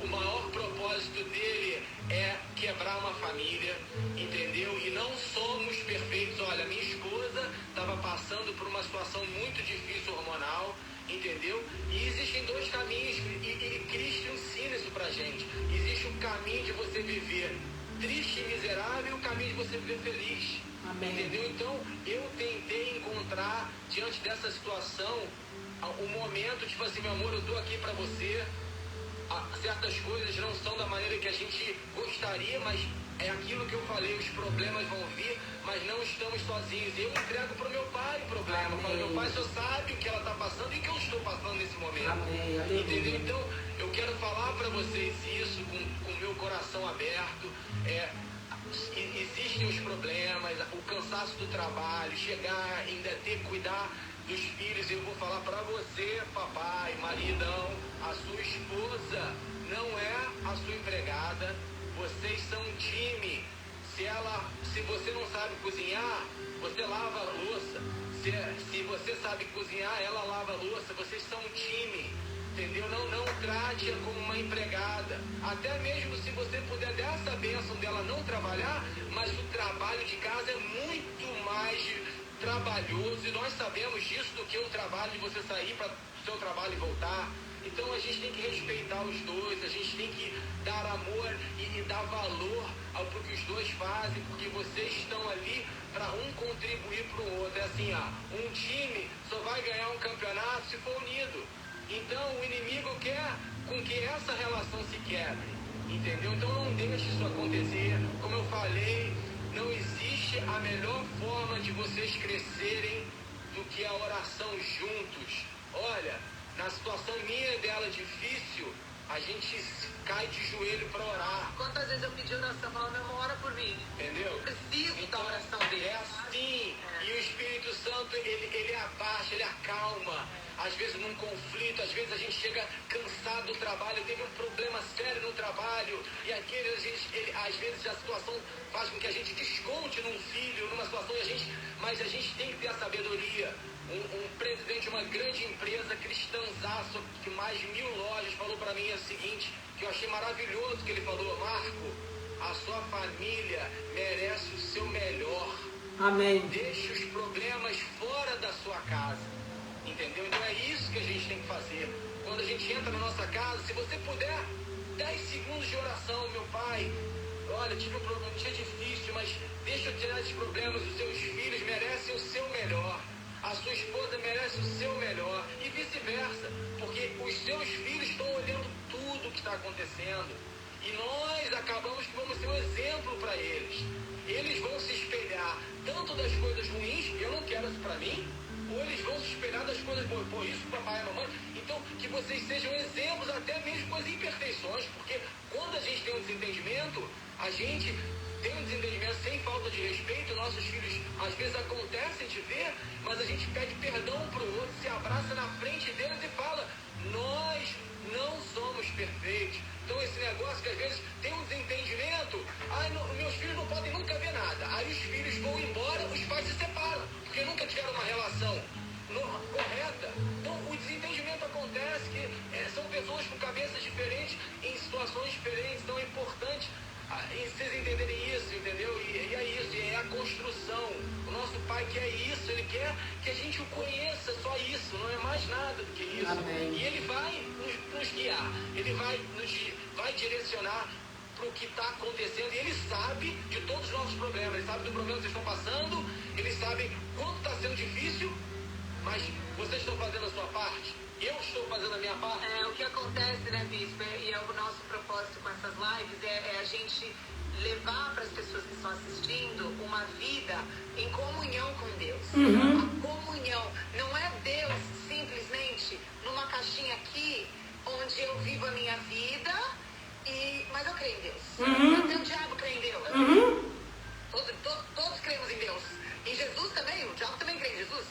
o maior propósito dele é quebrar uma família, entendeu? E não somos perfeitos. Olha, minha esposa estava passando por uma situação muito difícil hormonal, entendeu? E existem 2 caminhos, e Cristo ensina isso pra gente. Existe um caminho de você viver triste e miserável, e o caminho de você viver feliz. Amém. Entendeu? Então, eu tentei encontrar, diante dessa situação, um momento, tipo assim, meu amor, eu tô aqui pra você. Certas coisas não são da maneira que a gente gostaria, mas é aquilo que eu falei, os problemas vão vir, mas não estamos sozinhos. Eu entrego para o meu pai o problema. Eu falo, meu pai só sabe o que ela está passando e o que eu estou passando nesse momento. Amém. Entendeu? Então, eu quero falar para vocês isso com o meu coração aberto. Existem os problemas, o cansaço do trabalho, chegar, ainda ter que cuidar dos filhos. Eu vou falar para você, papai, maridão, a sua esposa não é a sua empregada. Vocês são um time. Se você não sabe cozinhar, você lava a louça. Se você sabe cozinhar, ela lava a louça, vocês são um time, entendeu? Não trate-a como uma empregada. Até mesmo se você puder dar essa bênção dela não trabalhar, mas o trabalho de casa é muito mais trabalhoso, e nós sabemos disso, do que o trabalho de você sair para o seu trabalho e voltar. Então a gente tem que respeitar os dois, a gente tem que dar amor e dar valor ao que os dois fazem, porque vocês estão ali para um contribuir para o outro. É assim, um time só vai ganhar um campeonato se for unido. Então o inimigo quer com que essa relação se quebre, entendeu? Então não deixe isso acontecer. Como eu falei, não existe a melhor forma de vocês crescerem do que a oração juntos. Olha, na situação minha e dela difícil, a gente cai de joelho para orar. Quantas vezes eu pedi oração, falando, meu irmão, ora por mim. Entendeu? Eu preciso da oração dele. É assim. E o Espírito Santo, ele abaixa, ele acalma. Às vezes num conflito, às vezes a gente chega cansado do trabalho, teve um problema sério no trabalho, e aquele, às vezes a situação faz com que a gente desconte num filho, numa situação, mas a gente tem que ter a sabedoria. Um presidente de uma grande empresa cristãzaço, que mais 1000 lojas, falou para mim o seguinte, que eu achei maravilhoso, que ele falou: Marco, a sua família merece o seu melhor. Amém. Deixe os problemas fora da sua casa. Entendeu? Então é isso que a gente tem que fazer. Quando a gente entra na nossa casa, se você puder, 10 segundos de oração. Meu pai, olha, tive um problema, é difícil, mas deixa eu tirar esses problemas. Os seus filhos merecem o seu melhor. A sua esposa merece o seu melhor. E vice-versa. Porque os seus filhos estão olhando tudo o que está acontecendo. E nós acabamos que vamos ser um exemplo para eles. Eles vão se espelhar tanto das coisas ruins, eu não quero isso para mim, ou eles vão se espelhar das coisas boas. Pô, isso papai e mamãe. Então, que vocês sejam exemplos até mesmo com as imperfeições, porque quando a gente tem um desentendimento, a gente tem um desentendimento sem falta de respeito, nossos filhos às vezes acontecem de ver, mas a gente pede perdão para o outro, se abraça na frente deles e fala: nós não somos perfeitos. Então esse negócio que às vezes tem um desentendimento, meus filhos não podem nunca ver nada, aí os filhos vão embora, os pais se separam, porque nunca tiveram uma relação correta. Então o desentendimento acontece, que são pessoas com cabeças diferentes, em situações diferentes. Então é importante vocês entenderem isso, entendeu? E é isso, é a construção. O nosso Pai quer isso, Ele quer que a gente o conheça, só isso, não é mais nada do que isso. Amém. E Ele vai nos guiar, Ele vai direcionar para o que está acontecendo, e Ele sabe de todos os nossos problemas, Ele sabe do problema que vocês estão passando, Ele sabe quanto está sendo difícil, mas vocês estão fazendo a sua parte, eu estou fazendo a minha parte. O que acontece, né, Bispo, e é o nosso propósito com essas lives, é a gente levar para as pessoas que estão assistindo uma vida em comunhão com Deus. A comunhão não é Deus simplesmente numa caixinha aqui, onde eu vivo a minha vida, mas eu creio em Deus. Até o diabo crê em Deus. Todos cremos em Deus. Em Jesus também, o diabo também crê em Jesus.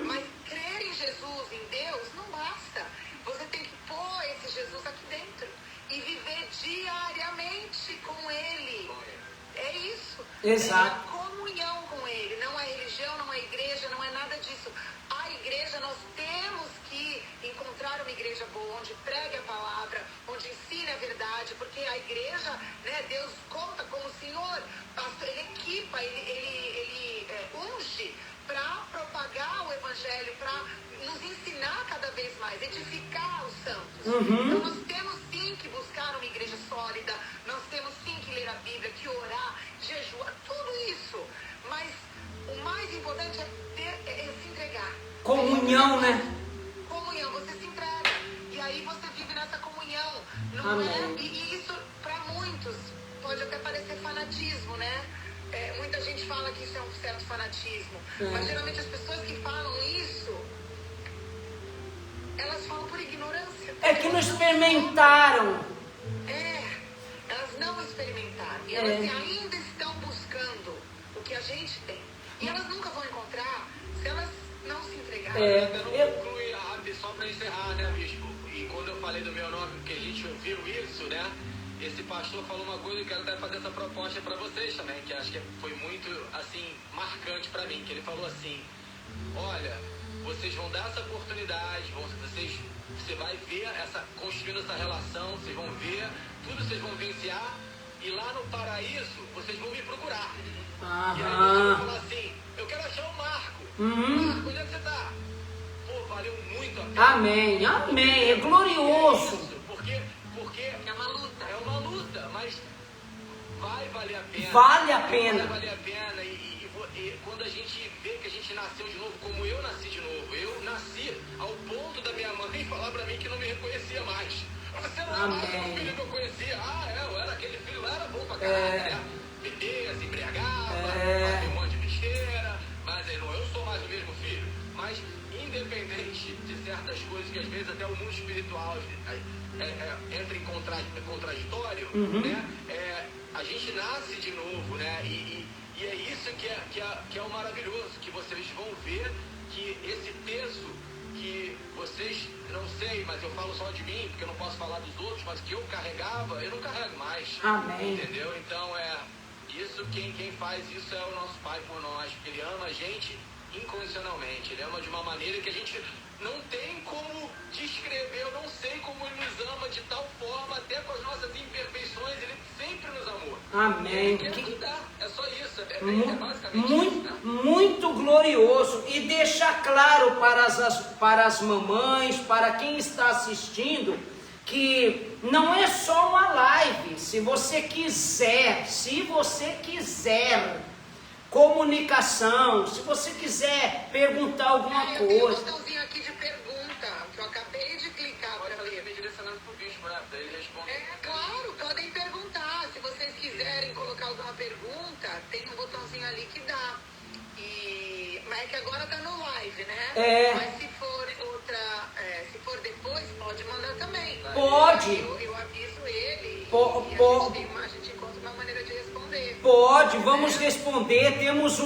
Mas crer em Jesus, em Deus, não basta. Você tem que pôr esse Jesus aqui dentro e viver diariamente com Ele. É isso. Exato. É a comunhão com Ele. Não é religião, não é igreja, não é nada disso. A igreja, nós temos que encontrar uma igreja boa, onde pregue a palavra, onde ensine a verdade, porque a igreja, né, Deus conta como o Senhor, Ele equipa, Ele unge para propagar o Evangelho, para nos ensinar cada vez mais, edificar os santos. Então nós temos sim que buscar uma igreja sólida, nós temos sim que ler a Bíblia, que orar, jejuar, tudo isso. Mas o mais importante é se entregar. Comunhão, né? Comunhão, você se entrega. E aí você vive nessa comunhão. Não Amém. E isso, para muitos, pode até parecer fanatismo, né? Muita gente fala que isso é um certo fanatismo. Mas geralmente as pessoas que falam isso, elas falam por ignorância. É que não experimentaram. Elas não experimentaram. E elas ainda estão buscando o que a gente tem. E elas nunca vão encontrar se elas não se entregarem. Eu não concluí só para encerrar, né, Bispo? E quando eu falei do meu nome, que a gente ouviu isso, né? Esse pastor falou uma coisa, eu quero até fazer essa proposta para vocês também, que acho que foi muito, assim, marcante para mim, que ele falou assim: olha, vocês vão dar essa oportunidade, você vai ver construindo essa relação, vocês vão ver, tudo vocês vão vivenciar, e lá no paraíso, vocês vão me procurar. E aí vocês vão falar assim, eu quero achar o Marco. Marco, onde é que você tá? Pô, valeu muito a pena. Amém, amém, é glorioso. É isso, porque É uma luta. é uma luta, mas vai valer a pena. Vale a pena. Vai valer a pena. E quando a gente vê que a gente nasceu de novo, como eu nasci de novo, eu nasci ao ponto da minha mãe falar pra mim que não me reconhecia mais. Você não é mais o filho que eu conhecia. Eu era aquele filho lá, era bom pra caralho, né? Bebia, se embriagava, fazia um monte de besteira, mas eu não sou mais o mesmo filho. Mas, independente de certas coisas que às vezes até o mundo espiritual entra em contraditório, né? A gente nasce de novo, né? E é isso que é o maravilhoso, que vocês vão ver que esse peso que vocês, não sei, mas eu falo só de mim, porque eu não posso falar dos outros, mas que eu carregava, eu não carrego mais. Amém. Entendeu? Então isso, quem faz isso é o nosso Pai por nós, porque Ele ama a gente incondicionalmente, Ele ama de uma maneira que a gente não tem como descrever, eu não sei como Ele nos ama de tal forma, até com as nossas imperfeições, Ele sempre nos amou. Amém. Ele quer cuidar, é só isso, é basicamente isso, né? Muito glorioso, e deixar claro para as mamães, para quem está assistindo, que não é só uma live. Se você quiser comunicação, se você quiser perguntar alguma Eu tenho um coisa. botãozinho aqui de pergunta, que eu acabei de clicar para ler. Me direcionando pro bispo, né? Daí ele responde. Claro, podem perguntar. Se vocês quiserem colocar alguma pergunta, tem um botãozinho ali que dá. Mas é que agora tá no live, né? Mas se for depois, pode mandar também. Pode. Eu aviso ele. A gente encontra uma maneira de responder. Pode, vamos responder. Temos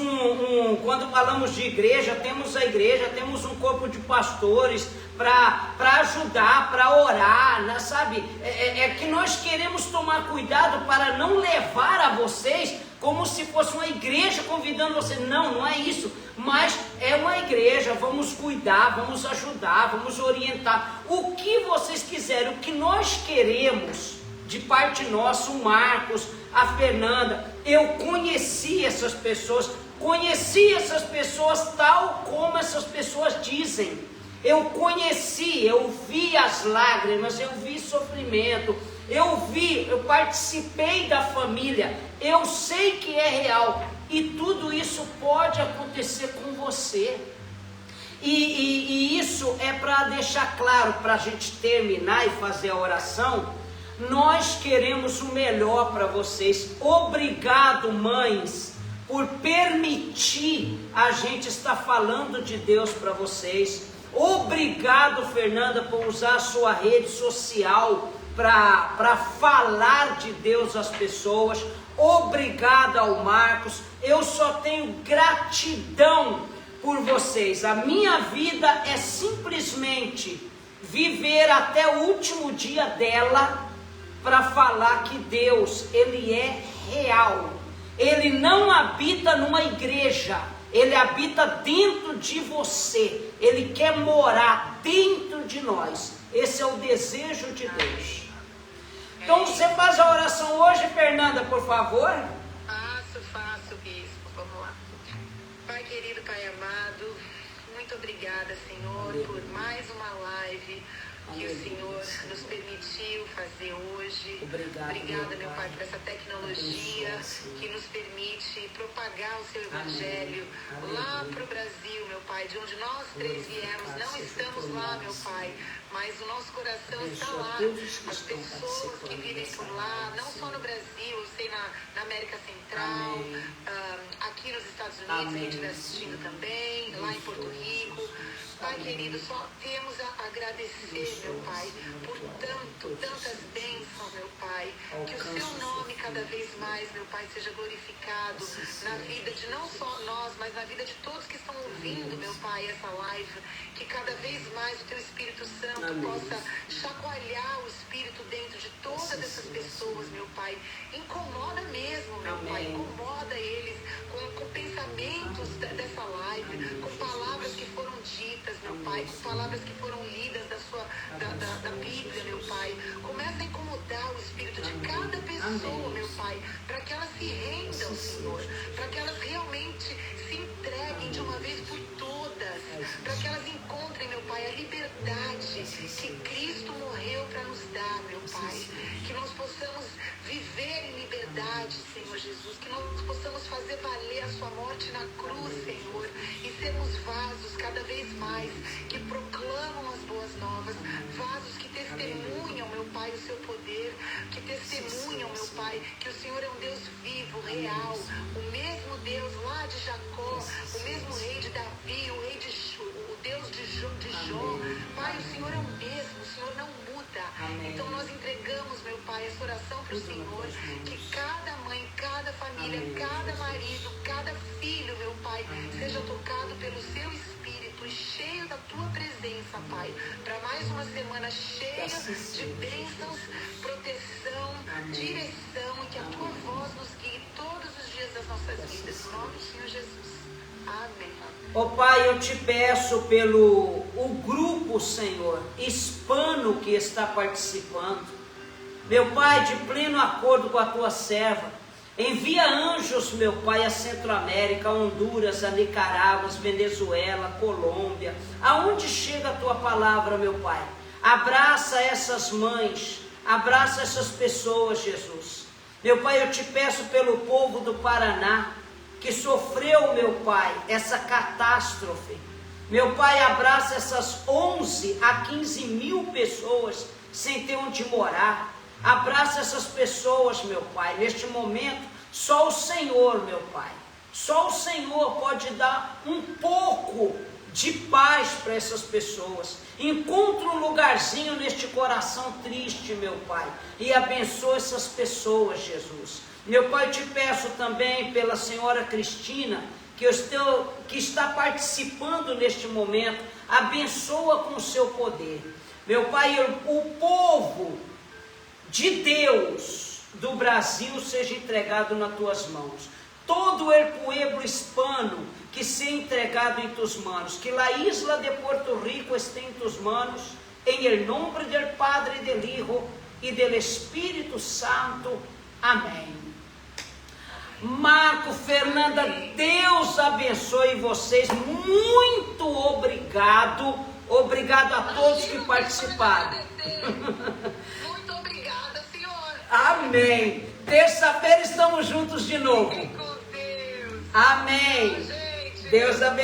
quando falamos de igreja, temos a igreja, temos um corpo de pastores para ajudar, para orar, né, sabe? É que nós queremos tomar cuidado para não levar a vocês como se fosse uma igreja convidando você. Não é isso, mas é uma igreja. Vamos cuidar, vamos ajudar, vamos orientar, o que vocês quiserem. O que nós queremos de parte nossa, o Marcos, a Fernanda, eu conheci essas pessoas tal como essas pessoas dizem. Eu conheci, eu vi as lágrimas, eu vi sofrimento, eu participei da família, eu sei que é real, e tudo isso pode acontecer com você. E isso é para deixar claro, para a gente terminar e fazer a oração. Nós queremos o melhor para vocês. Obrigado, mães, por permitir a gente estar falando de Deus para vocês. Obrigado, Fernanda, por usar a sua rede social para falar de Deus às pessoas. Obrigado ao Marcos. Eu só tenho gratidão por vocês. A minha vida é simplesmente viver até o último dia dela para falar que Deus, Ele é real. Ele não habita numa igreja, Ele habita dentro de você. Ele quer morar dentro de nós. Esse é o desejo de Deus. Então você faz a oração hoje, Fernanda, por favor. Faço, bispo. Vamos lá. Pai querido, Pai amado, muito obrigada, Senhor, por mais uma live que o Senhor nos permitiu fazer hoje. Obrigada, meu Pai, por essa tecnologia que nos permite propagar o Seu Evangelho lá para o Brasil, meu Pai, de onde nós três viemos. Não estamos lá, meu Pai, mas o nosso coração está lá. As pessoas que vivem por lá, não só no Brasil, eu sei na América Central, aqui nos Estados Unidos, quem estiver assistindo também, lá em Porto Rico. Pai querido, só temos a agradecer, meu Pai, por tantas bênçãos, meu Pai. Que o Seu nome cada vez mais, meu Pai, seja glorificado na vida de não só nós, mas na vida de todos que estão ouvindo, meu Pai, essa live. Que cada vez mais o Teu Espírito Santo possa chacoalhar o Espírito dentro de todas essas pessoas, meu Pai. Incomoda mesmo, meu Pai, incomoda eles com pensamentos dessa live, com palavras Pai, com palavras que foram lidas da Bíblia, meu Pai. Começa a incomodar o espírito de cada pessoa, meu Pai, para que elas se rendam, Senhor, para que elas realmente se entreguem de uma vez por todas, para que elas encontrem, meu Pai, a liberdade que Cristo morreu para nos dar, meu Pai. Que nós possamos viver em liberdade, Senhor Jesus, que nós possamos fazer valer a sua morte na cruz, Senhor, e sermos vasos cada vez mais que proclamam as boas novas, vasos que testemunham, meu Pai, o seu poder, que testemunham, meu Pai, que o Senhor é um Deus vivo, real, o mesmo Deus lá de Jacó, o mesmo rei de Davi, o rei de o Deus de Jó. Pai, o Senhor é o mesmo, o Senhor não muda. Então nós entregamos, meu Pai, essa oração para o Senhor, que cada mãe, cada família, cada marido, cada filho, meu Pai, seja tocado pelo seu Espírito e cheio da tua presença, Pai, para mais uma semana cheia de bênçãos, proteção, direção, e que a tua voz nos guie todos os dias das nossas vidas. Em nome do Senhor Jesus. Amém. Ó Pai, eu te peço pelo o grupo, Senhor, hispano que está participando. Meu Pai, de pleno acordo com a tua serva, envia anjos, meu Pai, a Centro-América, a Honduras, a Nicarágua, Venezuela, Colômbia, aonde chega a tua palavra, meu Pai. Abraça essas mães, abraça essas pessoas, Jesus. Meu Pai, eu te peço pelo povo do Paraná, que sofreu, meu Pai, essa catástrofe. Meu Pai, abraça essas 11 a 15 mil pessoas sem ter onde morar. Abraça essas pessoas, meu Pai. Neste momento, só o Senhor, meu Pai, só o Senhor pode dar um pouco de paz para essas pessoas. Encontra um lugarzinho neste coração triste, meu Pai, e abençoa essas pessoas, Jesus. Meu Pai, eu te peço também pela senhora Cristina, que está participando neste momento, abençoa com o seu poder. Meu Pai, o povo de Deus do Brasil seja entregado nas tuas mãos. Todo o pueblo hispano que seja entregado em tus manos, que la isla de Puerto Rico esteja em tus manos, em el nombre del Padre, del Hijo e del Espírito Santo. Amém. Marco, Fernanda, Deus abençoe vocês. Muito obrigado. Obrigado a todos que participaram. Muito obrigada, Senhor. Amém. Terça-feira estamos juntos de novo. Fique com Deus. Amém. Gente. Deus abençoe.